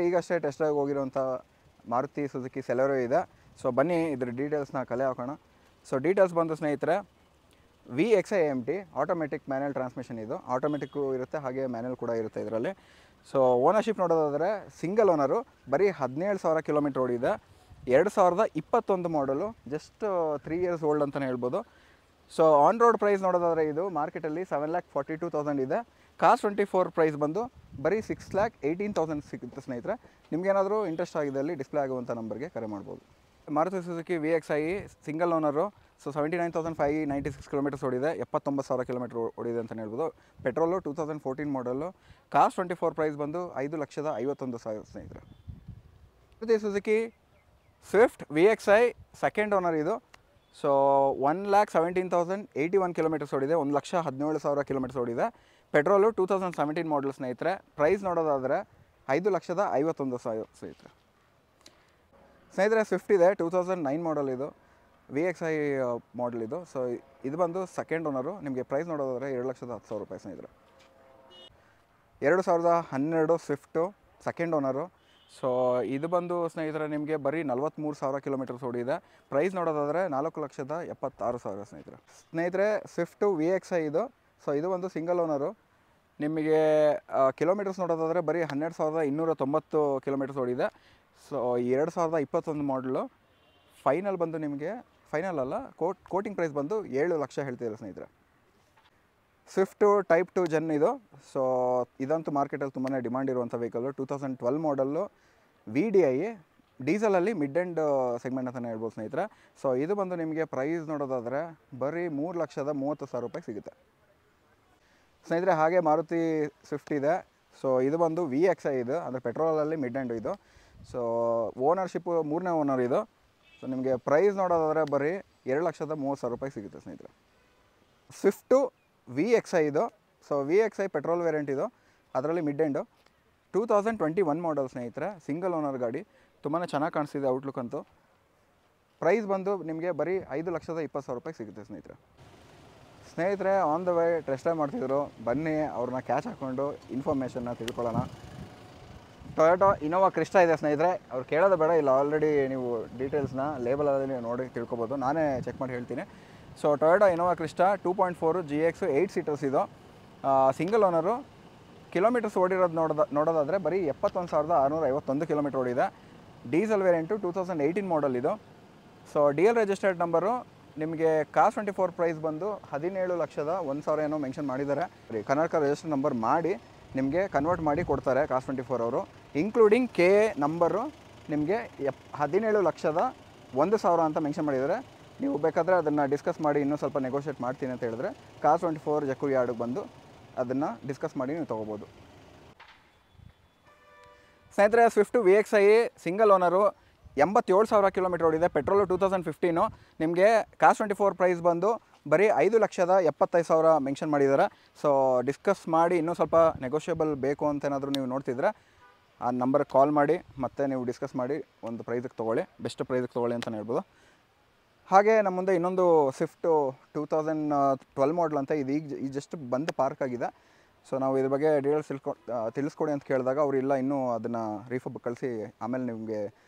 ಈಗಷ್ಟೇ ಟೆಸ್ಟ್ ಡ್ರೈವ್ ಹೋಗಿರೋಂಥ ಮಾರುತಿ ಸುಜುಕಿ ಸೆಲೆರೋ ಇದೆ. ಸೊ ಬನ್ನಿ ಇದ್ರ ಡೀಟೇಲ್ಸ್ನ ಕಲೆ ಹಾಕೋಣ. ಸೊ ಡೀಟೇಲ್ಸ್ ಬಂದು ಸ್ನೇಹಿತರೆ, VXi AMT automatic manual transmission. ಇದು ಆಟೋಮೆಟಿಕ್ಕು ಇರುತ್ತೆ, ಹಾಗೆ ಮ್ಯಾನ್ಯಲ್ ಕೂಡ ಇರುತ್ತೆ ಇದರಲ್ಲಿ. ಸೊ ಓನರ್ಶಿಪ್ ನೋಡೋದಾದರೆ ಸಿಂಗಲ್ ಓನರು, ಬರೀ 17,000 ಕಿಲೋಮೀಟರ್ ಓಡಿದೆ. 2021 ಮಾಡಲು, ಜಸ್ಟ್ 3 ಇಯರ್ಸ್ ಓಲ್ಡ್ ಅಂತಲೇ ಹೇಳ್ಬೋದು. ಸೊ ಆನ್ ರೋಡ್ ಪ್ರೈಸ್ ನೋಡೋದಾದರೆ ಇದು ಮಾರ್ಕೆಟಲ್ಲಿ 7,42,000 ಇದೆ. ಕಾರ್ 24 ಪ್ರೈಸ್ ಬಂದು ಬರೀ 6,18,000 ಸಿಗುತ್ತೆ ಸ್ನೇಹಿತರೆ. ನಿಮಗೇನಾದರೂ ಇಂಟ್ರೆಸ್ಟ್ ಆಗಿದೆ ಅಲ್ಲಿ ಡಿಸ್ಪ್ಲೇ ಆಗುವಂಥ ನಂಬರ್ಗೆ ಕರೆ ಮಾಡ್ಬೋದು. Maruti Suzuki VXi single owner. So 79,596 kilometres ಓಡಿದೆ. 79,000 ಕಿಲೋಮೀಟರ್ ಓಡಿದೆ ಅಂತಲೇ ಹೇಳ್ಬೋದು. ಪೆಟ್ರೋಲು 2014 ಮಾಡಲು. ಕಾರ್ 24 ಪ್ರೈಸ್ ಬಂದು 5,51,000 ಸ್ನೇಹಿತರೆ. Maruti Suzuki Swift VXi second owner. ಇದು ಸೊ 1,17,081 ಕಿಲೋಮೀಟರ್ಸ್ ಓಡಿದೆ. 1,17,000 ಕಿಲೋಮೀಟರ್ಸ್ ಓಡಿದೆ. ಪೆಟ್ರೋಲು 2017 ಮಾಡಲ್ ಸ್ನೇಹಿತರೆ. ಪ್ರೈಸ್ ನೋಡೋದಾದರೆ 5,51,000 ಸ್ನೇಹಿತರೆ. ಸ್ವಿಫ್ಟ್ ಇದೆ, 2009 ಮಾಡಲ್. ಇದು VXi ಮಾಡಲ್. ಸೊ ಇದು ಬಂದು ಸೆಕೆಂಡ್ ಓನರು. ನಿಮಗೆ ಪ್ರೈಸ್ ನೋಡೋದಾದರೆ 2,10,000 ಸ್ನೇಹಿತರೆ. 2012 ಸ್ವಿಫ್ಟು ಸೆಕೆಂಡ್ ಓನರು. ಸೊ ಇದು ಬಂದು ಸ್ನೇಹಿತರೆ ನಿಮಗೆ ಬರೀ 43,000 ಕಿಲೋಮೀಟರ್ಸ್ ಓಡಿದೆ. ಪ್ರೈಸ್ ನೋಡೋದಾದರೆ 4,76,000 ಸ್ನೇಹಿತರೆ. ಸ್ವಿಫ್ಟು VXi ಇದು. ಸೊ ಇದು ಒಂದು ಸಿಂಗಲ್ ಓನರು. ನಿಮಗೆ ಕಿಲೋಮೀಟರ್ಸ್ ನೋಡೋದಾದರೆ ಬರೀ 12,290 ಕಿಲೋಮೀಟರ್ಸ್ ಓಡಿದೆ. ಸೊ 2021 ಮಾಡಲು. ಫೈನಲ್ ಬಂದು ನಿಮಗೆ, ಫೈನಲ್ ಅಲ್ಲ, ಕೋಟಿಂಗ್ ಪ್ರೈಸ್ ಬಂದು 7 ಲಕ್ಷ ಹೇಳ್ತಿದ್ದಾರೆ ಸ್ನೇಹಿತರೆ. ಸ್ವಿಫ್ಟು ಟೈಪ್ 2 ಜನ್ ಇದು. ಸೊ ಇದಂತೂ ಮಾರ್ಕೆಟಲ್ಲಿ ತುಂಬಾ ಡಿಮಾಂಡ್ ಇರುವಂಥ ವೆಹಿಕಲ್ಲು. 2012 ಮಾಡಲ್ಲು, VDI, ಡೀಸೆಲಲ್ಲಿ ಮಿಡ್ ಎಂಡ್ ಸೆಗ್ಮೆಂಟ್ ಅಂತಲೇ ಹೇಳ್ಬೋದು ಸ್ನೇಹಿತರೆ. ಸೊ ಇದು ಬಂದು ನಿಮಗೆ ಪ್ರೈಸ್ ನೋಡೋದಾದರೆ ಬರೀ 3,30,000 ಸಿಗುತ್ತೆ ಸ್ನೇಹಿತರೆ. ಹಾಗೆ ಮಾರುತಿ ಸ್ವಿಫ್ಟ್ ಇದೆ. ಸೊ ಇದು ಬಂದು VXi ಇದು, ಅಂದರೆ ಪೆಟ್ರೋಲಲ್ಲಿ ಮಿಡ್ ಎಂಡ್ ಇದು. ಸೊ ಓನರ್ಶಿಪ್ಪು 3ನೇ ಓನರ್ ಇದು. ಸೊ ನಿಮಗೆ ಪ್ರೈಸ್ ನೋಡೋದಾದರೆ ಬರೀ 2,30,000 ಸಿಗುತ್ತೆ ಸ್ನೇಹಿತರೆ. ಸ್ವಿಫ್ಟು VXi ಇದು. ಸೊ VXi ಪೆಟ್ರೋಲ್ ವೇರಿಯಂಟ್ ಇದು, ಅದರಲ್ಲಿ ಮಿಡ್ ಎಂಡು. 2021 ಮಾಡಲ್ ಸ್ನೇಹಿತರೆ. ಸಿಂಗಲ್ ಓನರ್ ಗಾಡಿ. ತುಂಬಾ ಚೆನ್ನಾಗಿ ಕಾಣಿಸ್ತಿದೆ ಔಟ್ಲುಕ್ ಅಂತೂ. ಪ್ರೈಸ್ ಬಂದು ನಿಮಗೆ ಬರೀ 5,20,000 ಸಿಗುತ್ತೆ ಸ್ನೇಹಿತರೆ. On the way test drive ಮಾಡ್ತಿದ್ರು. ಬನ್ನಿ ಅವ್ರನ್ನ ಕ್ಯಾಚ್ ಹಾಕ್ಕೊಂಡು ಇನ್ಫಾರ್ಮೇಷನ್ನ ತಿಳ್ಕೊಳ್ಳೋಣ. ಟೊಯೋಟೋ ಇನೋವಾ ಕ್ರಿಸ್ಟಾ ಇದೆ ಸ್ನೇಹಿತರೆ. ಅವ್ರು ಕೇಳೋದು ಬೇಡ, ಇಲ್ಲ ಆಲ್ರೆಡಿ ನೀವು ಡೀಟೇಲ್ಸ್ನ ಲೇಬಲಲ್ಲಿ ನೀವು ನೋಡಿ ತಿಳ್ಕೊಬೋದು. ನಾನೇ ಚೆಕ್ ಮಾಡಿ ಹೇಳ್ತೀನಿ. So Toyota Innova Crysta 2.4 GX 8 seaters ಇದು. Single owner. ಕಿಲೋಮೀಟರ್ಸ್ ಓಡಿರೋದು ನೋಡೋದಾದರೆ ಬರೀ 71,651 ಕಿಲೋಮೀಟರ್ ಓಡಿದೆ. ಡೀಸೆಲ್ ವೇರಿಯಂಟು 2018 ಮಾಡಲ್ ಇದು. So DL registered number. ನಿಮಗೆ ಕಾಸ್ 24 ಪ್ರೈಸ್ ಬಂದು 17,01,000 ಏನೋ ಮೆನ್ಷನ್ ಮಾಡಿದ್ದಾರೆ. ಕರ್ನಾಟಕ ರಿಜಿಸ್ಟರ್ ನಂಬರ್ ಮಾಡಿ ನಿಮಗೆ ಕನ್ವರ್ಟ್ ಮಾಡಿ ಕೊಡ್ತಾರೆ ಕಾಸ್ 24 ಅವರು. ಇನ್ಕ್ಲೂಡಿಂಗ್ KA ನಂಬರು ನಿಮಗೆ 17,01,000 ಅಂತ ಮೆನ್ಷನ್ ಮಾಡಿದ್ದಾರೆ. ನೀವು ಬೇಕಾದರೆ ಅದನ್ನು ಡಿಸ್ಕಸ್ ಮಾಡಿ ಇನ್ನೂ ಸ್ವಲ್ಪ ನೆಗೋಷಿಯೇಟ್ ಮಾಡ್ತೀನಿ ಅಂತ ಹೇಳಿದ್ರೆ ಕಾಸ್ 24 ಜಕ್ಕೂರು ಯಾರ್ಡಿಗೆ ಬಂದು ಅದನ್ನು ಡಿಸ್ಕಸ್ ಮಾಡಿ ನೀವು ತೊಗೋಬೋದು. ಸ್ನೇಹಿತರೆ, Swift VXi single owner 87,000 kilometre ಓಡಿದೆ. ಪೆಟ್ರೋಲು 2015. ನಿಮಗೆ ಕಾಸ್ 24 ಪ್ರೈಸ್ ಬಂದು ಬರೀ 5,75,000 ಮೆನ್ಷನ್ ಮಾಡಿದ್ದಾರೆ. ಸೊ ಡಿಸ್ಕಸ್ ಮಾಡಿ ಇನ್ನೂ ಸ್ವಲ್ಪ ನೆಗೋಷಿಯಬಲ್ ಬೇಕು ಅಂತ ಏನಾದರೂ ನೀವು ನೋಡ್ತಿದ್ರೆ ಆ ನಂಬರ್ಗೆ ಕಾಲ್ ಮಾಡಿ ಮತ್ತು ನೀವು ಡಿಸ್ಕಸ್ ಮಾಡಿ ಒಂದು ಪ್ರೈಸಿಗೆ ತೊಗೊಳ್ಳಿ, ಬೆಸ್ಟ್ ಪ್ರೈಸಿಗೆ ತೊಗೊಳ್ಳಿ ಅಂತಲೇ ಹೇಳ್ಬೋದು. ಹಾಗೆ ನಮ್ಮ ಮುಂದೆ ಇನ್ನೊಂದು ಸ್ವಿಫ್ಟು 2012 ಮಾಡಲ್ ಅಂತ ಇದು ಈಗ ಜಸ್ಟ್ ಬಂದು ಪಾರ್ಕ್ ಆಗಿದೆ. ಸೊ ನಾವು ಇದ್ರ ಬಗ್ಗೆ ಡೀಟೇಲ್ಸ್ ತಿಳಿಸ್ಕೊಡಿ ಅಂತ ಕೇಳಿದಾಗ ಅವರು ಇಲ್ಲ ಇನ್ನೂ ಅದನ್ನು ರೀಫಬ್ ಕಳಿಸಿ ಆಮೇಲೆ ನಿಮಗೆ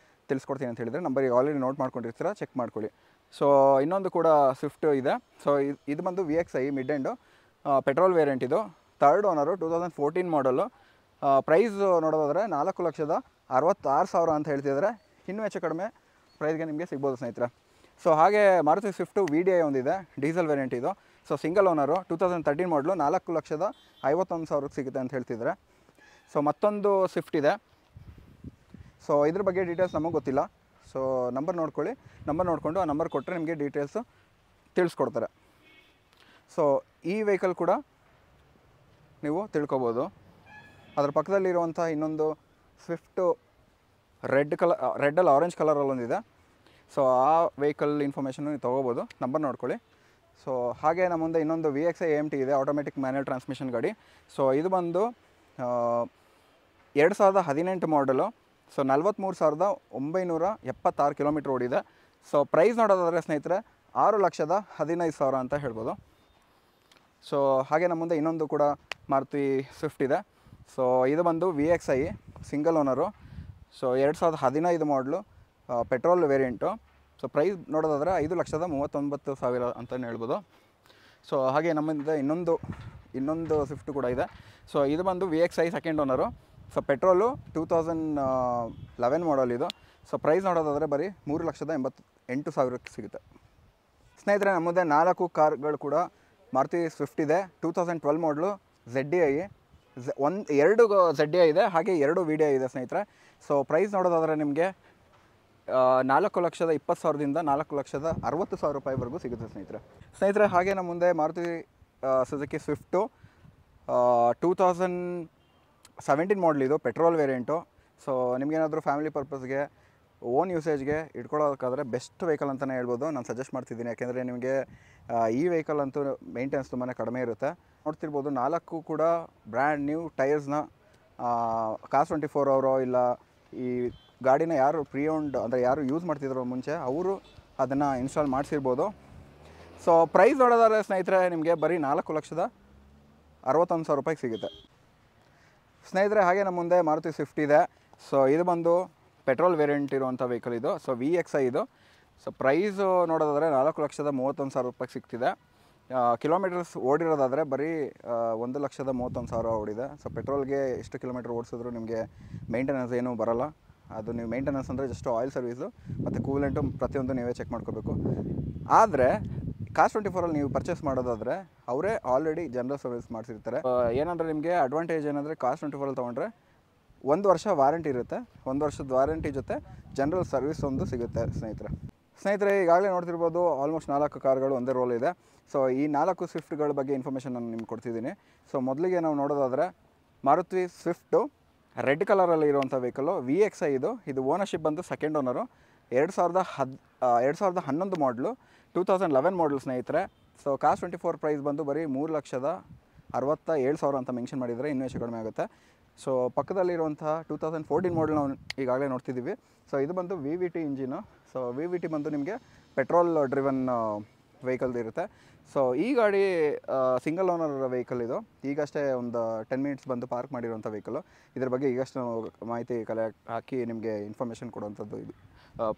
ತಿಳಿಸ್ಕೊಡ್ತೀನಿ ಅಂತ ಹೇಳಿದರೆ ನಂಬರಿಗೆ ಆಲ್ರೆಡಿ ನೋಟ್ ಮಾಡ್ಕೊಂಡಿರ್ತೀರ, ಚೆಕ್ ಮಾಡ್ಕೊಳ್ಳಿ. ಸೊ ಇನ್ನೊಂದು ಕೂಡ ಸ್ವಿಫ್ಟ್ ಇದೆ. ಸೊ ಇದು ಬಂದು VXi mid end petrol variant. ಇದು 3rd ಓನರು 2014 ಮಾಡಲು. ಪ್ರೈಸ್ ನೋಡೋದಾದರೆ 4,66,000 ಅಂತ ಹೇಳ್ತಿದ್ದಾರೆ. ಇನ್ನೂ ಹೆಚ್ಚು ಕಡಿಮೆ ಪ್ರೈಸ್ಗೆ ನಿಮಗೆ ಸಿಗ್ಬೋದು ಸ್ನೇಹಿತರೆ. ಸೊ ಹಾಗೆ ಮಾರುತಿ ಸ್ವಿಫ್ಟು VDI ಒಂದಿದೆ, ಡೀಸೆಲ್ ವೇರಿಯಂಟ್ ಇದು. ಸೊ ಸಿಂಗಲ್ ಓನರು 2013 ಮಾಡಲು 4,51,000 ಸಿಗುತ್ತೆ ಅಂತ ಹೇಳ್ತಿದ್ದಾರೆ. ಸೊ ಮತ್ತೊಂದು ಸ್ವಿಫ್ಟ್ ಇದೆ. ಸೊ ಇದ್ರ ಬಗ್ಗೆ ಡೀಟೇಲ್ಸ್ ನಮಗೆ ಗೊತ್ತಿಲ್ಲ. ಸೊ ನಂಬರ್ ನೋಡ್ಕೊಳ್ಳಿ, ನಂಬರ್ ನೋಡಿಕೊಂಡು ಆ ನಂಬರ್ ಕೊಟ್ಟರೆ ನಿಮಗೆ ಡೀಟೇಲ್ಸು ತಿಳಿಸ್ಕೊಡ್ತಾರೆ. ಸೊ ಈ ವೆಹಿಕಲ್ ಕೂಡ ನೀವು ತಿಳ್ಕೊಬೋದು. ಅದರ ಪಕ್ಕದಲ್ಲಿರುವಂಥ ಇನ್ನೊಂದು ಸ್ವಿಫ್ಟು ರೆಡ್ಡಲ್ಲಿ ಆರೆಂಜ್ ಕಲರಲ್ಲಿ ಒಂದಿದೆ. ಸೊ ಆ ವೆಹಿಕಲ್ ಇನ್ಫಾರ್ಮೇಷನ್ನು ನೀವು ತೊಗೋಬೋದು, ನಂಬರ್ ನೋಡ್ಕೊಳ್ಳಿ. ಸೊ ಹಾಗೆ ನಮ್ಮ ಮುಂದೆ ಇನ್ನೊಂದು VXi AMT ಇದೆ, ಆಟೋಮೆಟಿಕ್ ಮ್ಯಾನ್ಯಲ್ ಟ್ರಾನ್ಸ್ಮಿಷನ್ ಗಾಡಿ. ಸೊ ಇದು ಬಂದು 2018 ಮಾಡಲು. ಸೊ 43,976 ಕಿಲೋಮೀಟ್ರ್ ಓಡಿದೆ. ಸೊ ಪ್ರೈಸ್ ನೋಡೋದಾದರೆ ಸ್ನೇಹಿತರೆ 6,15,000 ಅಂತ ಹೇಳ್ಬೋದು. ಸೊ ಹಾಗೆ ನಮ್ಮ ಮುಂದೆ ಇನ್ನೊಂದು ಕೂಡ ಮಾರುತಿ ಸ್ವಿಫ್ಟ್ ಇದೆ. ಸೊ ಇದು ಬಂದು VXi ಸಿಂಗಲ್ ಓನರು. ಸೊ 2015 ಮಾಡಲು ಪೆಟ್ರೋಲ್ ವೇರಿಯಂಟು. ಸೊ ಪ್ರೈಸ್ ನೋಡೋದಾದರೆ 5,39,000 ಅಂತಲೇ ಹೇಳ್ಬೋದು. ಸೊ ಹಾಗೆ ನಮ್ಮಿಂದ ಇನ್ನೊಂದು ಸ್ವಿಫ್ಟ್ ಕೂಡ ಇದೆ. ಸೊ ಇದು ಬಂದು VXi second owner. So petrol 2011 model ಇದು. ಸೊ ಪ್ರೈಸ್ ನೋಡೋದಾದರೆ ಬರೀ 3,88,000 ಸಿಗುತ್ತೆ. ಸ್ನೇಹಿತರೆ, ನಮ್ಮ ಮುಂದೆ 4 ಕಾರ್ಗಳು ಕೂಡ ಮಾರುತಿ ಸ್ವಿಫ್ಟ್ ಇದೆ. 2012 ಮಾಡಲು ZDI, 2 ZDI ಇದೆ, ಹಾಗೆ 2 VDI ಇದೆ ಸ್ನೇಹಿತರೆ. ಸೊ ಪ್ರೈಸ್ ನೋಡೋದಾದರೆ ನಿಮಗೆ 4,20,000ದಿಂದ 4,60,000 ರೂಪಾಯಿವರೆಗೂ ಸಿಗುತ್ತೆ ಸ್ನೇಹಿತರೆ. ಹಾಗೆ ನಮ್ಮ ಮುಂದೆ ಮಾರುತಿ ಸುಜುಕಿ ಸ್ವಿಫ್ಟು 2017 ಮಾಡಲ್ ಇದು, ಪೆಟ್ರೋಲ್ ವೇರಿಯಂಟು. ಸೊ ನಿಮಗೇನಾದರೂ ಫ್ಯಾಮಿಲಿ ಪರ್ಪಸ್ಗೆ ಓನ್ ಯೂಸೇಜ್ಗೆ ಇಟ್ಕೊಳ್ಳೋದಕ್ಕಾದರೆ ಬೆಸ್ಟ್ ವೆಹಿಕಲ್ ಅಂತಲೇ ಹೇಳ್ಬೋದು. ನಾನು ಸಜೆಸ್ಟ್ ಮಾಡ್ತಿದ್ದೀನಿ, ಯಾಕೆಂದರೆ ನಿಮಗೆ ಈ ವೆಹಿಕಲ್ ಅಂತೂ ಮೇಂಟೆನೆನ್ಸ್ ತುಂಬಾ ಕಡಿಮೆ ಇರುತ್ತೆ. ನೋಡ್ತಿರ್ಬೋದು 4 ಕೂಡ ಬ್ರ್ಯಾಂಡ್ ನ್ಯೂ ಟೈರ್ಸ್ನ ಕಾಸ್ 24 ಅವರೋ ಇಲ್ಲ ಈ ಗಾಡಿನ ಯಾರು ಪ್ರೀ ಓನ್ಡ್ ಅಂದರೆ ಯಾರು ಯೂಸ್ ಮಾಡ್ತಿದ್ರು ಮುಂಚೆ ಅವರು ಅದನ್ನು ಇನ್ಸ್ಟಾಲ್ ಮಾಡಿಸಿರ್ಬೋದು. ಸೊ ಪ್ರೈಸ್ ನೋಡೋದಾದ್ರೆ ಸ್ನೇಹಿತರೆ ನಿಮಗೆ ಬರೀ 4,61,000 ರೂಪಾಯಿಗೆ ಸಿಗುತ್ತೆ ಸ್ನೇಹಿತರೆ. ಹಾಗೆ ನಮ್ಮ ಮುಂದೆ ಮಾರುತಿ ಸ್ವಿಫ್ಟ್ ಇದೆ. ಸೊ ಇದು ಬಂದು ಪೆಟ್ರೋಲ್ ವೇರಿಯಂಟ್ ಇರುವಂಥ ವೆಹಿಕಲ್ ಇದು. ಸೊ VXi ಇದು. ಸೊ ಪ್ರೈಸು ನೋಡೋದಾದರೆ 4,31,000 ರೂಪಾಯಿಗೆ ಸಿಗ್ತಿದೆ. ಕಿಲೋಮೀಟರ್ಸ್ ಓಡಿರೋದಾದರೆ ಬರೀ 1,31,000 ಓಡಿದೆ. ಸೊ ಪೆಟ್ರೋಲ್ಗೆ ಎಷ್ಟು ಕಿಲೋಮೀಟರ್ ಓಡಿಸಿದ್ರು ನಿಮಗೆ ಮೇಂಟೆನೆನ್ಸ್ ಏನೂ ಬರೋಲ್ಲ. ಅದು ನೀವು ಮೇಂಟೆನೆನ್ಸ್ ಅಂದರೆ ಜಸ್ಟ್ ಆಯಿಲ್ ಸರ್ವೀಸು ಮತ್ತು ಕೂಲೆಂಟು ಪ್ರತಿಯೊಂದು ನೀವೇ ಚೆಕ್ ಮಾಡ್ಕೋಬೇಕು. ಆದರೆ ಕಾಸ್ 24ಅಲ್ಲಿ ನೀವು ಪರ್ಚೇಸ್ ಮಾಡೋದಾದರೆ ಅವರೇ ಆಲ್ರೆಡಿ ಜನರಲ್ ಸರ್ವಿಸ್ ಮಾಡಿಸಿರ್ತಾರೆ. ಏನಂದರೆ ನಿಮಗೆ ಅಡ್ವಾಂಟೇಜ್ ಏನಂದರೆ ಕಾಸ್ 24ಅಲ್ಲಿ ತೊಗೊಂಡ್ರೆ 1 ವರ್ಷ ವಾರಂಟಿ ಇರುತ್ತೆ. 1 ವರ್ಷದ ವಾರಂಟಿ ಜೊತೆ ಜನರಲ್ ಸರ್ವಿಸ್ ಒಂದು ಸಿಗುತ್ತೆ ಸ್ನೇಹಿತರೆ. ಈಗಾಗಲೇ ನೋಡ್ತಿರ್ಬೋದು ಆಲ್ಮೋಸ್ಟ್ 4 ಕಾರ್ಗಳು ಒಂದೇ ರೋಲ್ ಇದೆ. ಸೊ ಈ 4 ಸ್ವಿಫ್ಟ್ಗಳ ಬಗ್ಗೆ ಇನ್ಫಾರ್ಮೇಷನ್ ನಾನು ನಿಮ್ಗೆ ಕೊಡ್ತಿದ್ದೀನಿ. ಸೊ ಮೊದಲಿಗೆ ನಾವು ನೋಡೋದಾದರೆ ಮಾರುತಿ ಸ್ವಿಫ್ಟು ರೆಡ್ ಕಲರಲ್ಲಿ ಇರುವಂಥ ವೆಹಿಕಲ್ಲು VXi ಇದು ಓನರ್ಶಿಪ್ ಬಂದು ಸೆಕೆಂಡ್ ಓನರು. 2011 ಮಾಡಲು, 2011 ಮಾಡಲ್ ಸ್ನೇಹಿತರೆ. ಸೊ ಕಾಸ್ 24 ಪ್ರೈಸ್ ಬಂದು ಬರೀ 3,67,000 ಅಂತ ಮೆನ್ಷನ್ ಮಾಡಿದರೆ ಇನ್ನೂ ಹೆಚ್ಚು ಕಡಿಮೆ ಆಗುತ್ತೆ. ಸೊ ಪಕ್ಕದಲ್ಲಿರುವಂಥ 2014 ಮಾಡಲ್ ನಾವು ಈಗಾಗಲೇ ನೋಡ್ತಿದ್ದೀವಿ. ಸೊ ಇದು ಬಂದು VVT ಇಂಜಿನು. ಸೊ VVT ಬಂದು ನಿಮಗೆ ಪೆಟ್ರೋಲ್ ಡ್ರಿವನ್ ವೆಹಿಕಲ್ ಇರುತ್ತೆ. ಸೊ ಈ ಗಾಡಿ ಸಿಂಗಲ್ ಓನರ್ ವೆಹಿಕಲ್ ಇದು. ಈಗಷ್ಟೇ ಒಂದು 10 ಮಿನಿಟ್ಸ್ ಬಂದು ಪಾರ್ಕ್ ಮಾಡಿರುವಂಥ ವೆಹಿಕಲ್ಲು. ಇದ್ರ ಬಗ್ಗೆ ಈಗಷ್ಟು ಮಾಹಿತಿ ಹಾಕಿ ನಿಮಗೆ ಇನ್ಫಾರ್ಮೇಷನ್ ಕೊಡುವಂಥದ್ದು ಇದು.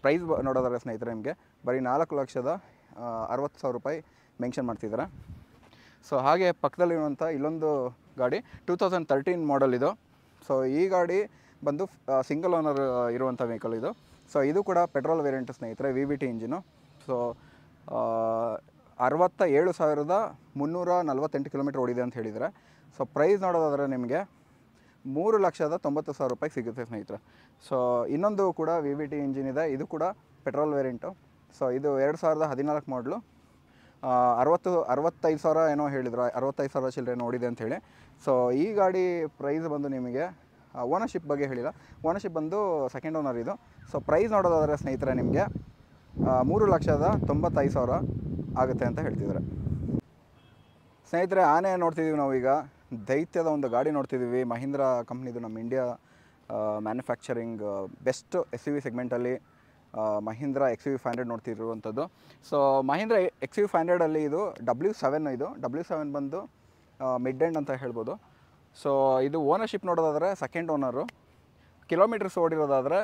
ಪ್ರೈಸ್ ನೋಡೋದಾದ್ರೆ ಸ್ನೇಹಿತರೆ ನಿಮಗೆ ಬರೀ 4,60,000 ರೂಪಾಯಿ ಮೆನ್ಷನ್ ಮಾಡ್ತಿದ್ದಾರೆ. ಸೊ ಹಾಗೆ ಪಕ್ಕದಲ್ಲಿರುವಂಥ ಇಲ್ಲೊಂದು ಗಾಡಿ 2013 ಮಾಡಲ್ ಇದು. ಸೊ ಈ ಗಾಡಿ ಬಂದು ಸಿಂಗಲ್ ಓನರ್ ಇರುವಂಥ ವೆಹಿಕಲ್ ಇದು. ಸೊ ಇದು ಕೂಡ ಪೆಟ್ರೋಲ್ ವೇರಿಯಂಟ್ ಸ್ನೇಹಿತರೆ, V V T engine. So 67,348 kilometre ಓಡಿದೆ ಅಂತ ಹೇಳಿದರೆ. ಸೊ ಪ್ರೈಸ್ ನೋಡೋದಾದರೆ ನಿಮಗೆ 3,90,000 ರೂಪಾಯಿಗೆ ಸಿಗುತ್ತೆ ಸ್ನೇಹಿತರೆ. ಸೊ ಇನ್ನೊಂದು ಕೂಡ ವಿ ವಿ ಟಿ ಇಂಜಿನ್ ಇದೆ, ಇದು ಕೂಡ ಪೆಟ್ರೋಲ್ ವೇರಿಯಂಟು. ಸೊ ಇದು 2014 ಮಾಡಲು, 65,000 ಏನೋ ಹೇಳಿದ್ರು, 65,000 ಚಿಲ್ಲರೆ ಓಡಿದೆ ಅಂಥೇಳಿ. ಸೊ ಈ ಗಾಡಿ ಪ್ರೈಸ್ ಬಂದು ನಿಮಗೆ ಓನರ್ಶಿಪ್ ಬಗ್ಗೆ ಹೇಳಿಲ್ಲ, ಓನರ್ಶಿಪ್ ಬಂದು ಸೆಕೆಂಡ್ ಓನರ್ ಇದು. ಸೊ ಪ್ರೈಸ್ ನೋಡೋದಾದರೆ ಸ್ನೇಹಿತರೆ ನಿಮಗೆ 3,95,000 ಆಗುತ್ತೆ ಅಂತ ಹೇಳ್ತಿದ್ದಾರೆ ಸ್ನೇಹಿತರೆ. ಆನೆ ನೋಡ್ತಿದ್ದೀವಿ ನಾವೀಗ, ದೈತ್ಯದ ಒಂದು ಗಾಡಿ ನೋಡ್ತಿದ್ದೀವಿ, ಮಹೀಂದ್ರ ಕಂಪ್ನಿದು, ನಮ್ಮ India manufacturing best S U V ಸೆಗ್ಮೆಂಟಲ್ಲಿ ಮಹೀಂದ್ರ XUV500 ನೋಡ್ತಿರುವಂಥದ್ದು. ಸೊ ಮಹೀಂದ್ರ XUV500ಅಲ್ಲಿ ಇದು W7 ಇದು W7 ಬಂದು ಮಿಡ್ ಎಂಡ್ ಅಂತ ಹೇಳ್ಬೋದು. ಸೊ ಇದು ಓನರ್ಶಿಪ್ ನೋಡೋದಾದರೆ ಸೆಕೆಂಡ್ ಓನರು. ಕಿಲೋಮೀಟರ್ಸ್ ಓಡಿರೋದಾದರೆ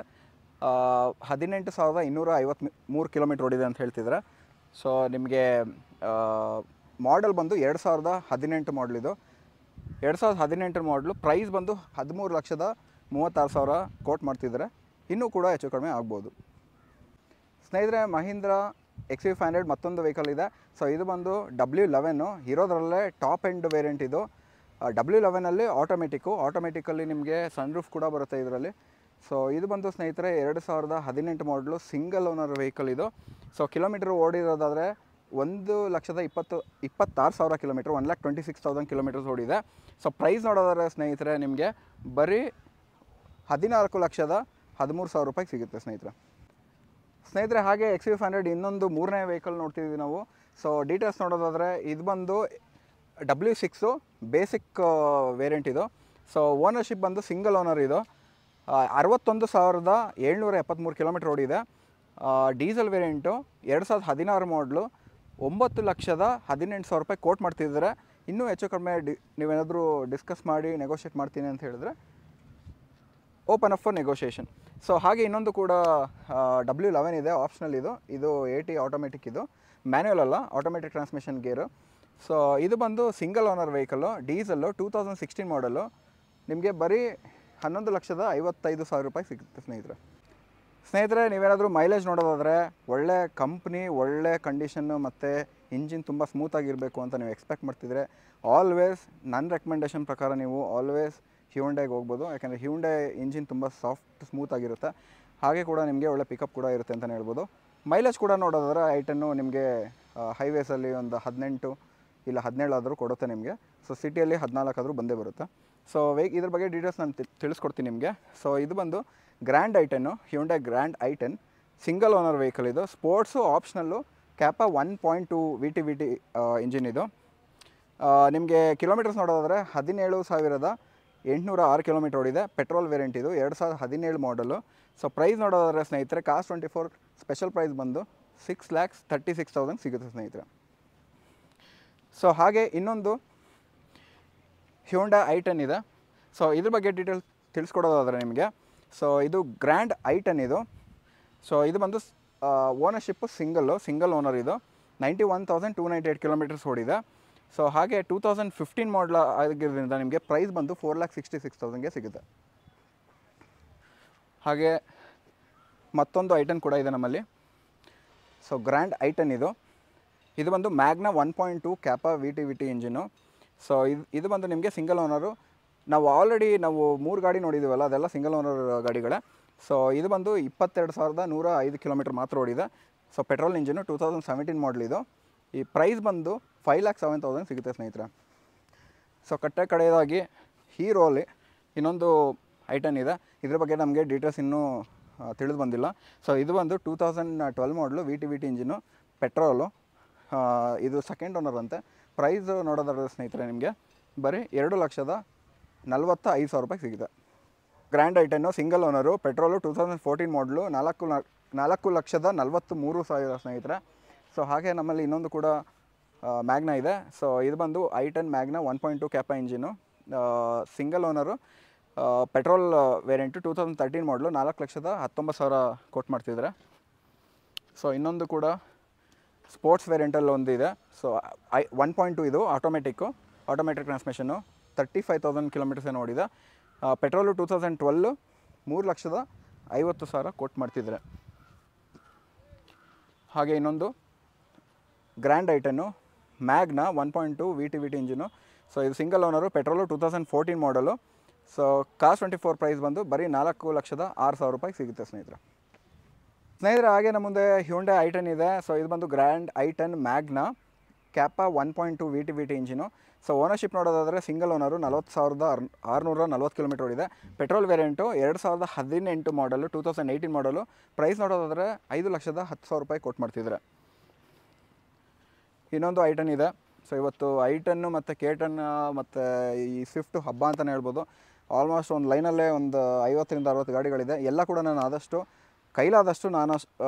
18,253 ಕಿಲೋಮೀಟ್ರ್ ಓಡಿದೆ ಅಂತ ಹೇಳ್ತಿದ್ದಾರೆ. ಸೊ ನಿಮಗೆ ಮಾಡೆಲ್ ಬಂದು 2018 ಮಾಡಲಿದು, 2018 ಮಾಡಲು. ಪ್ರೈಸ್ ಬಂದು 13,36,000 ಕೋಟ್ ಮಾಡ್ತಿದ್ದಾರೆ, ಇನ್ನೂ ಕೂಡ ಹೆಚ್ಚು ಕಡಿಮೆ ಆಗ್ಬೋದು ಸ್ನೇಹಿತರೆ. ಮಹೀಂದ್ರ XUV500 ಮತ್ತೊಂದು ವೆಹಿಕಲ್ ಇದೆ. ಸೊ ಇದು ಬಂದು W11 ಇರೋದ್ರಲ್ಲೇ ಟಾಪ್ ಎಂಡ್ ವೇರಿಯಂಟ್ ಇದು. W11ಅಲ್ಲಿ ಆಟೋಮೆಟಿಕಲ್ಲಿ ನಿಮಗೆ ಸನ್ ರೂಫ್ ಕೂಡ ಬರುತ್ತೆ ಇದರಲ್ಲಿ. ಸೊ ಇದು ಬಂದು ಸ್ನೇಹಿತರೆ 2018 ಮಾಡಲು, ಸಿಂಗಲ್ ಓನರ್ ವೆಹಿಕಲ್ ಇದು. ಸೊ ಕಿಲೋಮೀಟ್ರ್ ಓಡಿರೋದಾದರೆ 1,26,000 ಕಿಲೋಮೀಟ್ರ್, 1,26,000 ಕಿಲೋಮೀಟರ್ಸ್ ಓಡಿದೆ. ಸೊ ಪ್ರೈಸ್ ನೋಡೋದಾದ್ರೆ ಸ್ನೇಹಿತರೆ ನಿಮಗೆ ಬರೀ 14,13,000 ರೂಪಾಯಿಗೆ ಸಿಗುತ್ತೆ ಸ್ನೇಹಿತರೆ. ಹಾಗೆ XUV500 ಇನ್ನೊಂದು ಮೂರನೇ ವೆಹಿಕಲ್ ನೋಡ್ತಿದ್ದೀವಿ ನಾವು. ಸೊ ಡೀಟೇಲ್ಸ್ ನೋಡೋದಾದರೆ ಇದು ಬಂದು W6 ಬೇಸಿಕ್ ವೇರಿಯಂಟ್ ಇದು. ಸೊ ಓನರ್ಶಿಪ್ ಬಂದು ಸಿಂಗಲ್ ಓನರ್ ಇದು. 61,773 ಕಿಲೋಮೀಟ್ರ್ ಓಡಿದೆ. ಡೀಸೆಲ್ ವೇರಿಯಂಟು, 2016 ಮಾಡಲು, 9,18,000 ರೂಪಾಯಿ ಕೋಟ್ ಮಾಡ್ತಿದ್ದಾರೆ. ಇನ್ನೂ ಹೆಚ್ಚು ಕಡಿಮೆ ನೀವೇನಾದರೂ ಡಿಸ್ಕಸ್ ಮಾಡಿ ನೆಗೋಷಿಯೇಟ್ ಮಾಡ್ತೀನಿ ಅಂತ ಹೇಳಿದ್ರೆ open up for negotiation. So ಹಾಗೆ ಇನ್ನೊಂದು ಕೂಡ W11 ಇದೆ, ಆಪ್ಷನಲ್ ಇದು. ಇದು 80 ಆಟೋಮೆಟಿಕ್, ಇದು ಮ್ಯಾನ್ಯುವಲ್ ಅಲ್ಲ, ಆಟೋಮೆಟಿಕ್ ಟ್ರಾನ್ಸ್ಮಿಷನ್ ಗೇರು. ಸೊ ಇದು ಬಂದು ಸಿಂಗಲ್ ಓನರ್ ವೆಹಿಕಲ್ಲು, ಡೀಸೆಲ್ಲು, 2016 ಮಾಡಲು. ನಿಮಗೆ ಬರೀ 11,55,000 ರೂಪಾಯಿ ಸಿಗುತ್ತೆ ಸ್ನೇಹಿತರೆ. ನೀವೇನಾದರೂ ಮೈಲೇಜ್ ನೋಡೋದಾದರೆ ಒಳ್ಳೆ ಕಂಪ್ನಿ, ಒಳ್ಳೆ ಕಂಡೀಷನ್ನು ಮತ್ತು ಇಂಜಿನ್ ತುಂಬ ಸ್ಮೂತಾಗಿರಬೇಕು ಅಂತ ನೀವು ಎಕ್ಸ್ಪೆಕ್ಟ್ ಮಾಡ್ತಿದ್ರೆ ಆಲ್ವೇಸ್ ನನ್ನ ರೆಕಮೆಂಡೇಷನ್ ಪ್ರಕಾರ ನೀವು ಆಲ್ವೇಸ್ ಹ್ಯುಂಡೈಗೆ ಹೋಗ್ಬೋದು. ಯಾಕೆಂದರೆ ಹ್ಯುಂಡೈ ಇಂಜಿನ್ ತುಂಬ ಸಾಫ್ಟ್ ಸ್ಮೂತಾಗಿರುತ್ತೆ, ಹಾಗೆ ಕೂಡ ನಿಮಗೆ ಒಳ್ಳೆ ಪಿಕಪ್ ಕೂಡ ಇರುತ್ತೆ ಅಂತಲೇ ಹೇಳ್ಬೋದು. ಮೈಲೇಜ್ ಕೂಡ ನೋಡೋದಾದರೆ I10 ನಿಮಗೆ ಹೈವೇಸಲ್ಲಿ ಒಂದು 18 ಇಲ್ಲ 17 ಆದರೂ ಕೊಡುತ್ತೆ ನಿಮಗೆ. ಸೊ ಸಿಟಿಯಲ್ಲಿ 14 ಆದರೂ ಬಂದೇ ಬರುತ್ತೆ. ಸೊ ಇದ್ರ ಬಗ್ಗೆ ಡೀಟೇಲ್ಸ್ ನಾನು ತಿಳಿಸ್ಕೊಡ್ತೀನಿ ನಿಮಗೆ. ಸೊ ಇದು ಬಂದು grand I10, Hyundai grand I10 single owner vehicle ಇದು. ಸ್ಪೋರ್ಟ್ಸು ಆಪ್ಷನಲ್ಲು, ಕ್ಯಾಪಾ 1.2 VT ಇಂಜಿನ್ ಇದು. ನಿಮಗೆ ಕಿಲೋಮೀಟರ್ಸ್ ನೋಡೋದಾದರೆ 17,806 ಕಿಲೋಮೀಟ್ರ್ ಓಡಿದೆ. ಪೆಟ್ರೋಲ್ ವೇರಿಯಂಟ್ ಇದು, 2017 ಮಾಡಲು. ಸೊ ಪ್ರೈಸ್ ನೋಡೋದಾದರೆ ಸ್ನೇಹಿತರೆ ಕಾಸ್ಟ್ 24 ಸ್ಪೆಷಲ್ ಪ್ರೈಸ್ ಬಂದು 6,36,000 ಸಿಗುತ್ತೆ ಸ್ನೇಹಿತರೆ. ಸೊ ಹಾಗೆ ಇನ್ನೊಂದು ಹ್ಯುಂಡೈ I10 ಇದೆ. ಸೊ ಇದ್ರ ಬಗ್ಗೆ ಡೀಟೇಲ್ಸ್ ತಿಳಿಸ್ಕೊಡೋದಾದರೆ ನಿಮಗೆ, ಸೊ ಇದು ಗ್ರ್ಯಾಂಡ್ I10 ಇದು. ಸೊ ಇದು ಬಂದು ಓನರ್ಶಿಪ್ಪು ಸಿಂಗಲ್ ಓನರ್ ಇದು. 91,298 ಕಿಲೋಮೀಟರ್ಸ್ ಓಡಿದೆ. ಸೊ ಹಾಗೆ 2015 ಮಾಡಲ್ ಆಗಿರೋದ್ರಿಂದ ನಿಮಗೆ ಪ್ರೈಸ್ ಬಂದು 4,66,000ಗೆ ಸಿಗುತ್ತೆ. ಹಾಗೆ ಮತ್ತೊಂದು I10 ಕೂಡ ಇದೆ ನಮ್ಮಲ್ಲಿ. ಸೊ ಗ್ರ್ಯಾಂಡ್ I10 ಇದು ಬಂದು ಮ್ಯಾಗ್ನಾ 1.2 ಕ್ಯಾಪಾ VT ಇಂಜಿನು. ಸೊ ಇದು ಬಂದು ನಿಮಗೆ ಸಿಂಗಲ್ ಓನರು. ನಾವು ಆಲ್ರೆಡಿ 3 ಗಾಡಿ ನೋಡಿದ್ದೀವಲ್ಲ, ಅದೆಲ್ಲ ಸಿಂಗಲ್ ಓನರ್ ಗಾಡಿಗಳೇ. ಸೊ ಇದು ಬಂದು 22,105 ಕಿಲೋಮೀಟ್ರ್ ಮಾತ್ರ ಓಡಿದೆ. ಸೊ ಪೆಟ್ರೋಲ್ ಇಂಜಿನು, 2017 ಮಾಡಲ್ ಇದು. ಈ ಪ್ರೈಸ್ ಬಂದು 5,07,000 ಸಿಗುತ್ತೆ ಸ್ನೇಹಿತರೆ. ಸೊ ಕಡೆಯದಾಗಿ ಹೀರೋಲಿ ಇನ್ನೊಂದು I10 ಇದೆ. ಇದ್ರ ಬಗ್ಗೆ ನಮಗೆ ಡೀಟೇಲ್ಸ್ ಇನ್ನೂ ತಿಳಿದು ಬಂದಿಲ್ಲ. ಸೊ ಇದು ಬಂದು 2012 ಮಾಡಲು VT ಇಂಜಿನು, ಪೆಟ್ರೋಲು. ಇದು ಸೆಕೆಂಡ್ ಓನರ್ ಅಂತೆ. ಪ್ರೈಸ್ ನೋಡೋದಾದ್ರೆ ಸ್ನೇಹಿತರೆ ನಿಮಗೆ ಬರೀ 2,45,000 ರೂಪಾಯಿ ಸಿಗುತ್ತೆ. Grand I10 single owner, petrol, 2014 ಮಾಡಲು, 4,43,000 ಸ್ನೇಹಿತರೆ. ಸೊ ಹಾಗೆ ನಮ್ಮಲ್ಲಿ ಇನ್ನೊಂದು ಕೂಡ ಮ್ಯಾಗ್ನಾ ಇದೆ. ಸೊ ಇದು ಬಂದು I10 Magna 1.2 Kappa engine, single owner, petrol variant, 2013 model, 4,19,000 ಕೊಟ್ಟು ಮಾಡ್ತಿದ್ದಾರೆ. ಸೊ ಇನ್ನೊಂದು ಕೂಡ ಸ್ಪೋರ್ಟ್ಸ್ ವೇರಿಯಂಟಲ್ಲಿ ಒಂದು ಇದೆ. ಸೊ 1.2 ಇದು ಆಟೋಮೆಟಿಕ್ ಟ್ರಾನ್ಸ್ಮಿಷನ್ನು, 35,000 ಕಿಲೋಮೀಟರ್ಸ್ ಓಡಿದೆ. ಪೆಟ್ರೋಲು 2012, 50,000 ಕೊಟ್ಟು ಮಾಡ್ತಿದ್ದಾರೆ. ಹಾಗೆ ಇನ್ನೊಂದು grand i ten Magna 1.2 V T engine. So ಇದು single owner, petrol 2014 model. So cost 24 price ಬಂದು ಬರೀ 4,06,000 ರೂಪಾಯಿಗೆ ಸಿಗುತ್ತೆ ಸ್ನೇಹಿತರೆ. ಹಾಗೆ ನಮ್ಮ ಮುಂದೆ ಹ್ಯುಂಡೈ i10 ಇದೆ. ಸೊ ಇದು ಬಂದು grand i10 Magna Kappa 1.2 V T engine. So ownership ನೋಡೋದಾದರೆ ಸಿಂಗಲ್ ಓನರು 40,640 ಕಿಲೋಮೀಟರ್ ಓಡಿದೆ. ಪೆಟ್ರೋಲ್ ವೇರಿಯಂಟು 2018 ಮಾಡಲು, 2018 ಮಾಡಲು. ಪ್ರೈಸ್ ನೋಡೋದಾದರೆ 5,10,000 ರೂಪಾಯಿ ಕೊಟ್ಟು ಮಾಡ್ತಿದ್ದಾರೆ. ಇನ್ನೊಂದು i10 ಇದೆ. ಸೊ ಇವತ್ತು i10 ಮತ್ತು K10 ಮತ್ತು ಈ ಸ್ವಿಫ್ಟ್ ಹಬ್ಬ ಅಂತಲೇ ಹೇಳ್ಬೋದು. ಆಲ್ಮೋಸ್ಟ್ ಒಂದು ಲೈನಲ್ಲೇ ಒಂದು 50-60 ಗಾಡಿಗಳಿದೆ. ಎಲ್ಲ ಕೂಡ ನಾನು ಆದಷ್ಟು ಕೈಲಾದಷ್ಟು ನಾನು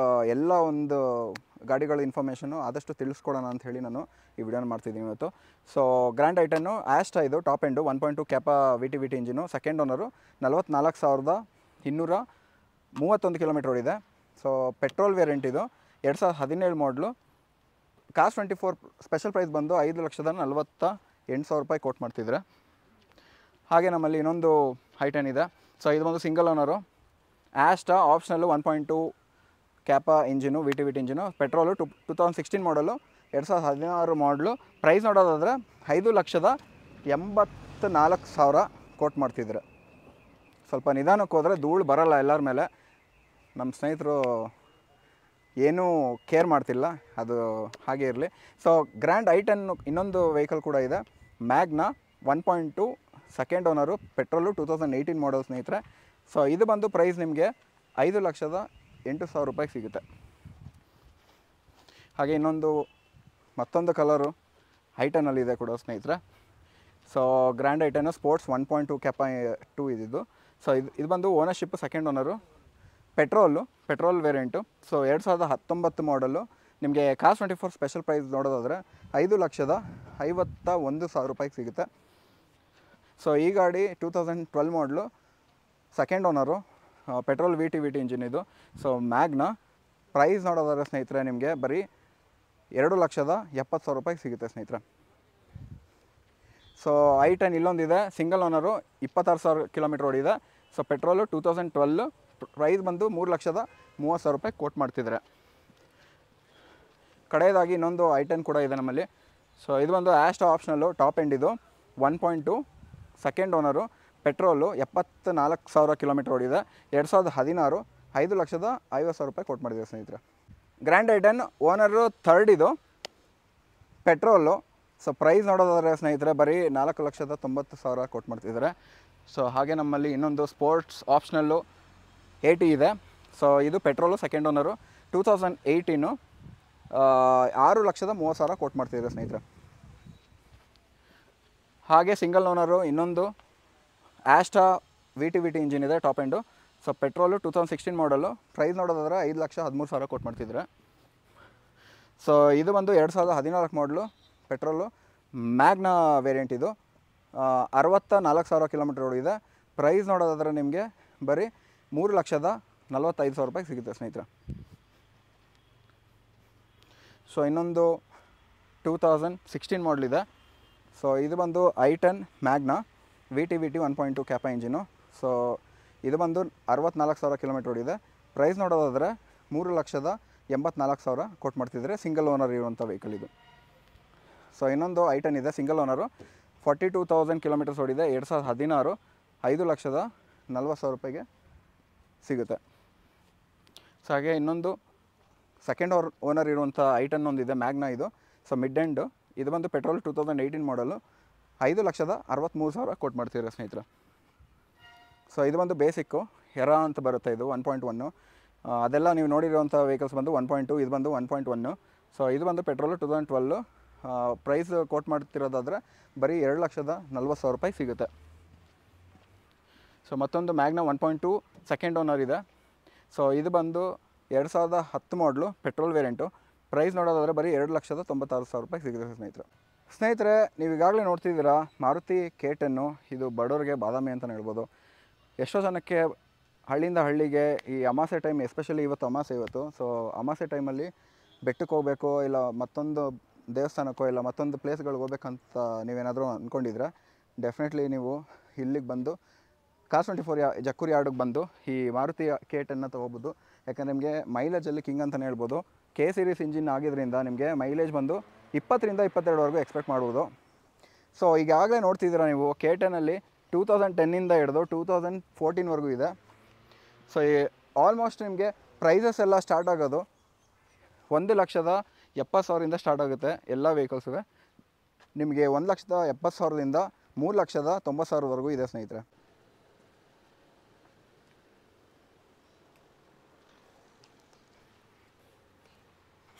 ಎಲ್ಲ ಒಂದು ಗಾಡಿಗಳ ಇನ್ಫಾರ್ಮೇಷನ್ನು ಆದಷ್ಟು ತಿಳಿಸ್ಕೊಡೋಣ ಅಂತ ಹೇಳಿ ನಾನು ಈ ವಿಡಿಯೋನ ಮಾಡ್ತಿದ್ದೀನಿ ಇವತ್ತು. ಸೊ ಗ್ರ್ಯಾಂಡ್ i10 ಆಸ್ಟಾ ಇದು top end 1.2 Kappa V T engine. Second owner 44,231 kilometre ಓಡಿದೆ. ಸೊ ಪೆಟ್ರೋಲ್ ವೇರಿಯಂಟ್ ಇದು 2017 ಮಾಡಲು. ಕಾಸ್ಟ್ 24 ಸ್ಪೆಷಲ್ ಪ್ರೈಸ್ ಬಂದು 5,48,000 ರೂಪಾಯಿ ಕೊಟ್ಟು ಮಾಡ್ತಿದ್ದಾರೆ. ಹಾಗೆ ನಮ್ಮಲ್ಲಿ ಇನ್ನೊಂದು i10 ಇದೆ. ಸೊ ಇದು ಬಂದು single owner Asta optional 1.2 Kappa engine V T engine. Petrol 2016 model, 2016 ಮಾಡಲು. ಪ್ರೈಸ್ ನೋಡೋದಾದರೆ 5,84,000 ಕೊಟ್ಟು ಮಾಡ್ತಿದ್ದಾರೆ. ಸ್ವಲ್ಪ ನಿಧಾನಕ್ಕೆ ಹೋದರೆ ಧೂಳು ಬರೋಲ್ಲ ಎಲ್ಲರ ಮೇಲೆ. ನಮ್ಮ ಸ್ನೇಹಿತರು ಏನೂ ಕೇರ್ ಮಾಡ್ತಿಲ್ಲ, ಅದು ಹಾಗೆ ಇರಲಿ. ಸೊ ಗ್ರ್ಯಾಂಡ್ i10 ಇನ್ನೊಂದು ವೆಹಿಕಲ್ ಕೂಡ ಇದೆ, ಮ್ಯಾಗ್ನಾ 1.2 ಸೆಕೆಂಡ್ ಓನರು, ಪೆಟ್ರೋಲು 2018 ಮಾಡಲ್ ಸ್ನೇಹಿತರೆ. ಸೊ ಇದು ಬಂದು ಪ್ರೈಸ್ ನಿಮಗೆ 5,08,000 ರೂಪಾಯಿಗೆ ಸಿಗುತ್ತೆ. ಹಾಗೆ ಮತ್ತೊಂದು ಕಲರು i10 ಇದೆ ಕೂಡ ಸ್ನೇಹಿತರೆ. ಸೊ ಗ್ರ್ಯಾಂಡ್ i10 ಸ್ಪೋರ್ಟ್ಸ್ 1.2 ಕ್ಯಾಪಾ 2 ಇದ್ದಿದ್ದು. ಸೊ ಇದು ಬಂದು ownership second owner, petrol variant. So 2019 ಮಾಡಲು. ನಿಮಗೆ ಕಾಸ್ಟ್ 24 ಸ್ಪೆಷಲ್ ಪ್ರೈಸ್ ನೋಡೋದಾದರೆ 5,51,000 ರೂಪಾಯಿಗೆ ಸಿಗುತ್ತೆ. ಸೊ ಈ ಗಾಡಿ 2012 model, second owner, petrol V T engine ಇದು. ಸೊ ಮ್ಯಾಗ್ನಾ ಪ್ರೈಸ್ ನೋಡೋದಾದ್ರೆ ಸ್ನೇಹಿತರೆ ನಿಮಗೆ ಬರೀ 2,70,000 ರೂಪಾಯಿಗೆ ಸಿಗುತ್ತೆ ಸ್ನೇಹಿತರೆ. ಸೊ i10 ಇಲ್ಲೊಂದಿದೆ, ಸಿಂಗಲ್ ಓನರು, 26,000 ಕಿಲೋಮೀಟರ್ ಓಡಿದೆ. ಸೊ ಪೆಟ್ರೋಲು 2012, ಪ್ರೈಸ್ ಬಂದು 3,30,000 ರೂಪಾಯಿ ಕೋಟ್ ಮಾಡ್ತಿದ್ದಾರೆ. ಕಡೆಯದಾಗಿ ಇನ್ನೊಂದು i10 ಕೂಡ ಇದೆ ನಮ್ಮಲ್ಲಿ. ಸೊ ಇದು ಬಂದು ಆಸ್ಟಾ ಆಪ್ಷನಲ್ಲು ಟಾಪ್ ಎಂಡ್ ಇದು 1.2 ಸೆಕೆಂಡ್ ಓನರು, ಪೆಟ್ರೋಲು 74,000 ಕಿಲೋಮೀಟರ್ ಓಡಿದೆ. 2016, 5,50,000 ರೂಪಾಯಿ ಕೋಟ್ ಮಾಡಿದ್ದೀವಿ ಸ್ನೇಹಿತರೆ. ಗ್ರ್ಯಾಂಡ್ i10 ಓನರು ಥರ್ಡ್ ಇದು, ಪೆಟ್ರೋಲು. ಸೊ ಪ್ರೈಸ್ ನೋಡೋದಾದರೆ ಸ್ನೇಹಿತರೆ ಬರೀ 4,90,000 ಕೊಟ್ಟು ಮಾಡ್ತಿದ್ದಾರೆ. ಸೊ ಹಾಗೆ ನಮ್ಮಲ್ಲಿ ಇನ್ನೊಂದು ಸ್ಪೋರ್ಟ್ಸ್ ಆಪ್ಷನಲ್ಲು 80 ಇದೆ. ಸೊ ಇದು ಪೆಟ್ರೋಲು ಸೆಕೆಂಡ್ ಓನರು, 2018, 6,30,000 ಕೊಟ್ಟು ಮಾಡ್ತಿದ್ದಾರೆ ಸ್ನೇಹಿತರೆ. ಹಾಗೆ ಸಿಂಗಲ್ ಓನರು ಇನ್ನೊಂದು ಆಸ್ಟಾ ವಿ ಟಿ ಇಂಜಿನ್ ಇದೆ, ಟಾಪ್ ಎಂಡು. ಸೊ ಪೆಟ್ರೋಲು 2016 ಮಾಡಲು. ಪ್ರೈಸ್ ನೋಡೋದಾದ್ರೆ 5,13,000 ಕೊಟ್ಟು ಮಾಡ್ತಿದ್ದಾರೆ. ಸೊ ಇದು ಬಂದು 2014 ಮಾಡಲು, ಪೆಟ್ರೋಲು, ಮ್ಯಾಗ್ನಾ ವೇರಿಯಂಟ್ ಇದು. 64,000 ಕಿಲೋಮೀಟರ್ ಓಡಿದೆ. ಪ್ರೈಸ್ ನೋಡೋದಾದರೆ ನಿಮಗೆ ಬರೀ 3,45,000 ರೂಪಾಯಿಗೆ ಸಿಗುತ್ತೆ ಸ್ನೇಹಿತರೆ. ಸೊ ಇನ್ನೊಂದು 2016 ಮಾಡಲಿದೆ. ಸೊ ಇದು ಬಂದು i10 Magna V T 1.2 Kappa engine. So ಇದು ಬಂದು 64,000 ಕಿಲೋಮೀಟರ್ ಓಡಿದೆ. ಪ್ರೈಸ್ ನೋಡೋದಾದರೆ 3,84,000 ಕೊಟ್ಟು ಮಾಡ್ತಿದ್ದಾರೆ. ಸಿಂಗಲ್ ಓನರ್ ಇರುವಂಥ ವೆಹಿಕಲ್ ಇದು. ಸೊ ಇನ್ನೊಂದು i10 ಇದೆ, ಸಿಂಗಲ್ ಓನರು, 42,000 ಕಿಲೋಮೀಟರ್ಸ್ ಓಡಿದೆ. 2016, 5,40,000 ರೂಪಾಯಿಗೆ ಸಿಗುತ್ತೆ. ಸೊ ಹಾಗೆ ಇನ್ನೊಂದು ಸೆಕೆಂಡ್ ಓನರ್ ಇರುವಂಥ i10 ಒಂದಿದೆ, ಮ್ಯಾಗ್ನಾ ಇದು. ಸೊ ಮಿಡ್ ಎಂಡು ಇದು ಬಂದು ಪೆಟ್ರೋಲ್ 2018 ಮಾಡಲು, 5,63,000 ಕೊಟ್ಟು ಮಾಡ್ತಿದ್ದಾರೆ ಸ್ನೇಹಿತರೆ. ಸೊ ಇದು ಬಂದು ಬೇಸಿಕ್ಕು ಎರಾ ಅಂತ ಬರುತ್ತೆ, ಇದು 1.1. ಅದೆಲ್ಲ ನೀವು ನೋಡಿರುವಂಥ ವೆಹಿಕಲ್ಸ್ ಬಂದು 1.2, ಇದು ಬಂದು 1.1. ಸೊ ಇದು ಬಂದು ಪೆಟ್ರೋಲು 2012. ಪ್ರೈಸ್ ಕೋಟ್ ಮಾಡ್ತಿರೋದಾದರೆ ಬರೀ 2,40,000 ರೂಪಾಯಿ ಸಿಗುತ್ತೆ. ಸೊ ಮತ್ತೊಂದು ಮ್ಯಾಗ್ನಾ 1.2 ಸೆಕೆಂಡ್ ಓನರ್ ಇದೆ. ಸೊ ಇದು ಬಂದು 2010 ಮಾಡಲು, ಪೆಟ್ರೋಲ್ ವೇರಿಯಂಟು. ಪ್ರೈಸ್ ನೋಡೋದಾದರೆ ಬರೀ 2,96,000 ರೂಪಾಯಿ ಸಿಗುತ್ತೆ ಸ್ನೇಹಿತರೆ. ನೀವು ಈಗಾಗಲೇ ನೋಡ್ತಿದ್ದೀರಾ ಮಾರುತಿ K10. ಇದು ಬಡವರಿಗೆ ಬಾದಾಮಿ ಅಂತಲೇ ಹೇಳ್ಬೋದು. ಎಷ್ಟೋ ಜನಕ್ಕೆ ಹಳ್ಳಿಯಿಂದ ಹಳ್ಳಿಗೆ ಈ ಅಮಾಸೆ ಟೈಮ್, ಎಸ್ಪೆಷಲಿ ಇವತ್ತು ಅಮಾಸೆ ಇವತ್ತು. ಸೊ ಅಮಾಸೆ ಟೈಮಲ್ಲಿ ಬೆಟ್ಟಕ್ಕೆ ಹೋಗಬೇಕು, ಇಲ್ಲ ಮತ್ತೊಂದು ದೇವಸ್ಥಾನಕ್ಕೋ ಇಲ್ಲ ಮತ್ತೊಂದು ಪ್ಲೇಸ್ಗಳಿಗೆ ಹೋಗ್ಬೇಕಂತ ನೀವೇನಾದರೂ ಅಂದ್ಕೊಂಡಿದ್ರೆ ಡೆಫಿನೆಟ್ಲಿ ನೀವು ಇಲ್ಲಿಗೆ ಬಂದು ಕಾರ್ 24 ಜಕ್ಕೂರು ಯಾರ್ಡಿಗೆ ಬಂದು ಈ ಮಾರುತಿ K10 ತೊಗೋಬೋದು. ಯಾಕಂದರೆ ನಿಮಗೆ ಮೈಲೇಜಲ್ಲಿ ಕಿಂಗ್ ಅಂತಲೇ ಹೇಳ್ಬೋದು. K ಸೀರೀಸ್ ಇಂಜಿನ್ ಆಗಿದ್ದರಿಂದ ನಿಮಗೆ ಮೈಲೇಜ್ ಬಂದು 20ರಿಂದ 22ವರೆಗೂ ಎಕ್ಸ್ಪೆಕ್ಟ್ ಮಾಡ್ಬೋದು. ಸೊ ಈಗಾಗಲೇ ನೋಡ್ತಿದ್ದೀರಾ ನೀವು K10ಅಲ್ಲಿ 2010ಇಂದ ಹಿಡಿದು 2014ವರೆಗೂ ಇದೆ. ಸೊ ಆಲ್ಮೋಸ್ಟ್ ನಿಮಗೆ ಪ್ರೈಸಸ್ ಎಲ್ಲ ಸ್ಟಾರ್ಟ್ ಆಗೋದು 1,70,70,000ರಿಂದ ಸ್ಟಾರ್ಟ್ ಆಗುತ್ತೆ ಎಲ್ಲ ವೆಹಿಕಲ್ಸುವೆ. ನಿಮಗೆ 1,70,70,000ದಿಂದ 3,90,000ವರೆಗೂ ಇದೆ ಸ್ನೇಹಿತರೆ.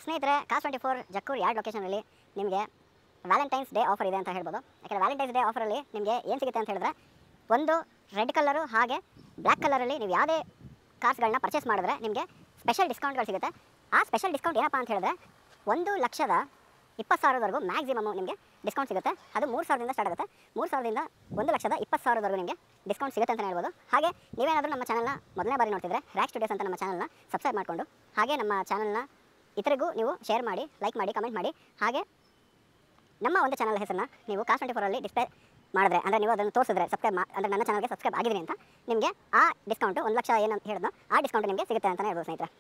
ಸ್ನೇಹಿತರೆ, ಕಾರ್ 24 ಜಕ್ಕೂರು ಯಾರ್ಡ್ ಲೊಕೇಶನಲ್ಲಿ ನಿಮಗೆ ವ್ಯಾಲೆಂಟೈನ್ಸ್ ಡೇ ಆಫರ್ ಇದೆ ಅಂತ ಹೇಳ್ಬೋದು. ಯಾಕಂದರೆ ವ್ಯಾಲೆಂಟೈನ್ಸ್ ಡೇ ಆಫರಲ್ಲಿ ನಿಮಗೆ ಏನು ಸಿಗುತ್ತೆ ಅಂತ ಹೇಳಿದ್ರೆ, ಒಂದು ರೆಡ್ ಕಲರು ಹಾಗೆ ಬ್ಲ್ಯಾಕ್ ಕಲರಲ್ಲಿ ನೀವು ಯಾವುದೇ ಕಾರ್ಸ್ಗಳನ್ನ ಪರ್ಚೇಸ್ ಮಾಡಿದ್ರೆ ನಿಮಗೆ ಸ್ಪೆಷಲ್ ಡಿಸ್ಕೌಂಟ್ಗಳು ಸಿಗುತ್ತೆ. ಆ ಸ್ಪೆಷಲ್ ಡಿಸ್ಕೌಂಟ್ ಏನಪ್ಪ ಅಂತ ಹೇಳಿದ್ರೆ 1,20,000ವರೆಗೂ ಮ್ಯಾಕ್ಸಿಮಮ್ ನಿಮಗೆ ಡಿಸ್ಕೌಂಟ್ ಸಿಗುತ್ತೆ. ಅದು 3,000ದಿಂದ ಸ್ಟಾರ್ಟ್ ಆಗುತ್ತೆ. 3,000ದಿಂದ 1,20,000ವರೆಗೂ ನಿಮಗೆ ಡಿಸ್ಕೌಂಟ್ ಸಿಗುತ್ತೆ ಅಂತಲೇ ಹೇಳ್ಬೋದು. ಹಾಗೆ ನೀವೇನಾದರೂ ನಮ್ಮ ಚಾನಲ್ನ ಮೊದಲನೇ ಬಾರಿ ನೋಡ್ತಿದ್ರೆ ರ್ಯಾಕ್ ಸ್ಟುಡಿಯೋಸ್ ಅಂತ ನಮ್ಮ ಚಾನಲ್ನ ಸಬ್ಸ್ಕ್ರೈಬ್ ಮಾಡಿಕೊಂಡು ಹಾಗೆ ನಮ್ಮ ಚಾನಲ್ನ ಇತರಿಗೂ ನೀವು ಶೇರ್ ಮಾಡಿ, ಲೈಕ್ ಮಾಡಿ, ಕಮೆಂಟ್ ಮಾಡಿ. ಹಾಗೆ ನಮ್ಮ ಒಂದು ಚಾನಲ್ ಹೆಸರನ್ನ ನೀವು ಕಾರ್ 24 ಡಿಸ್ಪ್ಲೇ ಮಾಡಿದ್ರೆ, ಅಂದರೆ ನೀವು ಅದನ್ನು ತೋರಿಸಿದ್ರೆ ಸಬ್ಸ್ಕ್ರೈಬ್ ಅಂದರೆ ನನ್ನ ಚಾನಲ್ಗೆ ಸಬ್ಸ್ಕ್ರೈಬ್ ಆಗಿದ್ದೀನಿ ಅಂತ ನಿಮಗೆ ಆ ಡಿಸ್ಕೌಂಟು 1,00,000 ಏನು ಹೇಳಿದ್ನೋ ಆ ಡಿಸ್ಕೌಂಟ್ ನಿಮಗೆ ಸಿಗುತ್ತೆ ಅಂತಲೇ ಹೇಳ್ಬೋದು ಸ್ನೇಹಿತರೆ.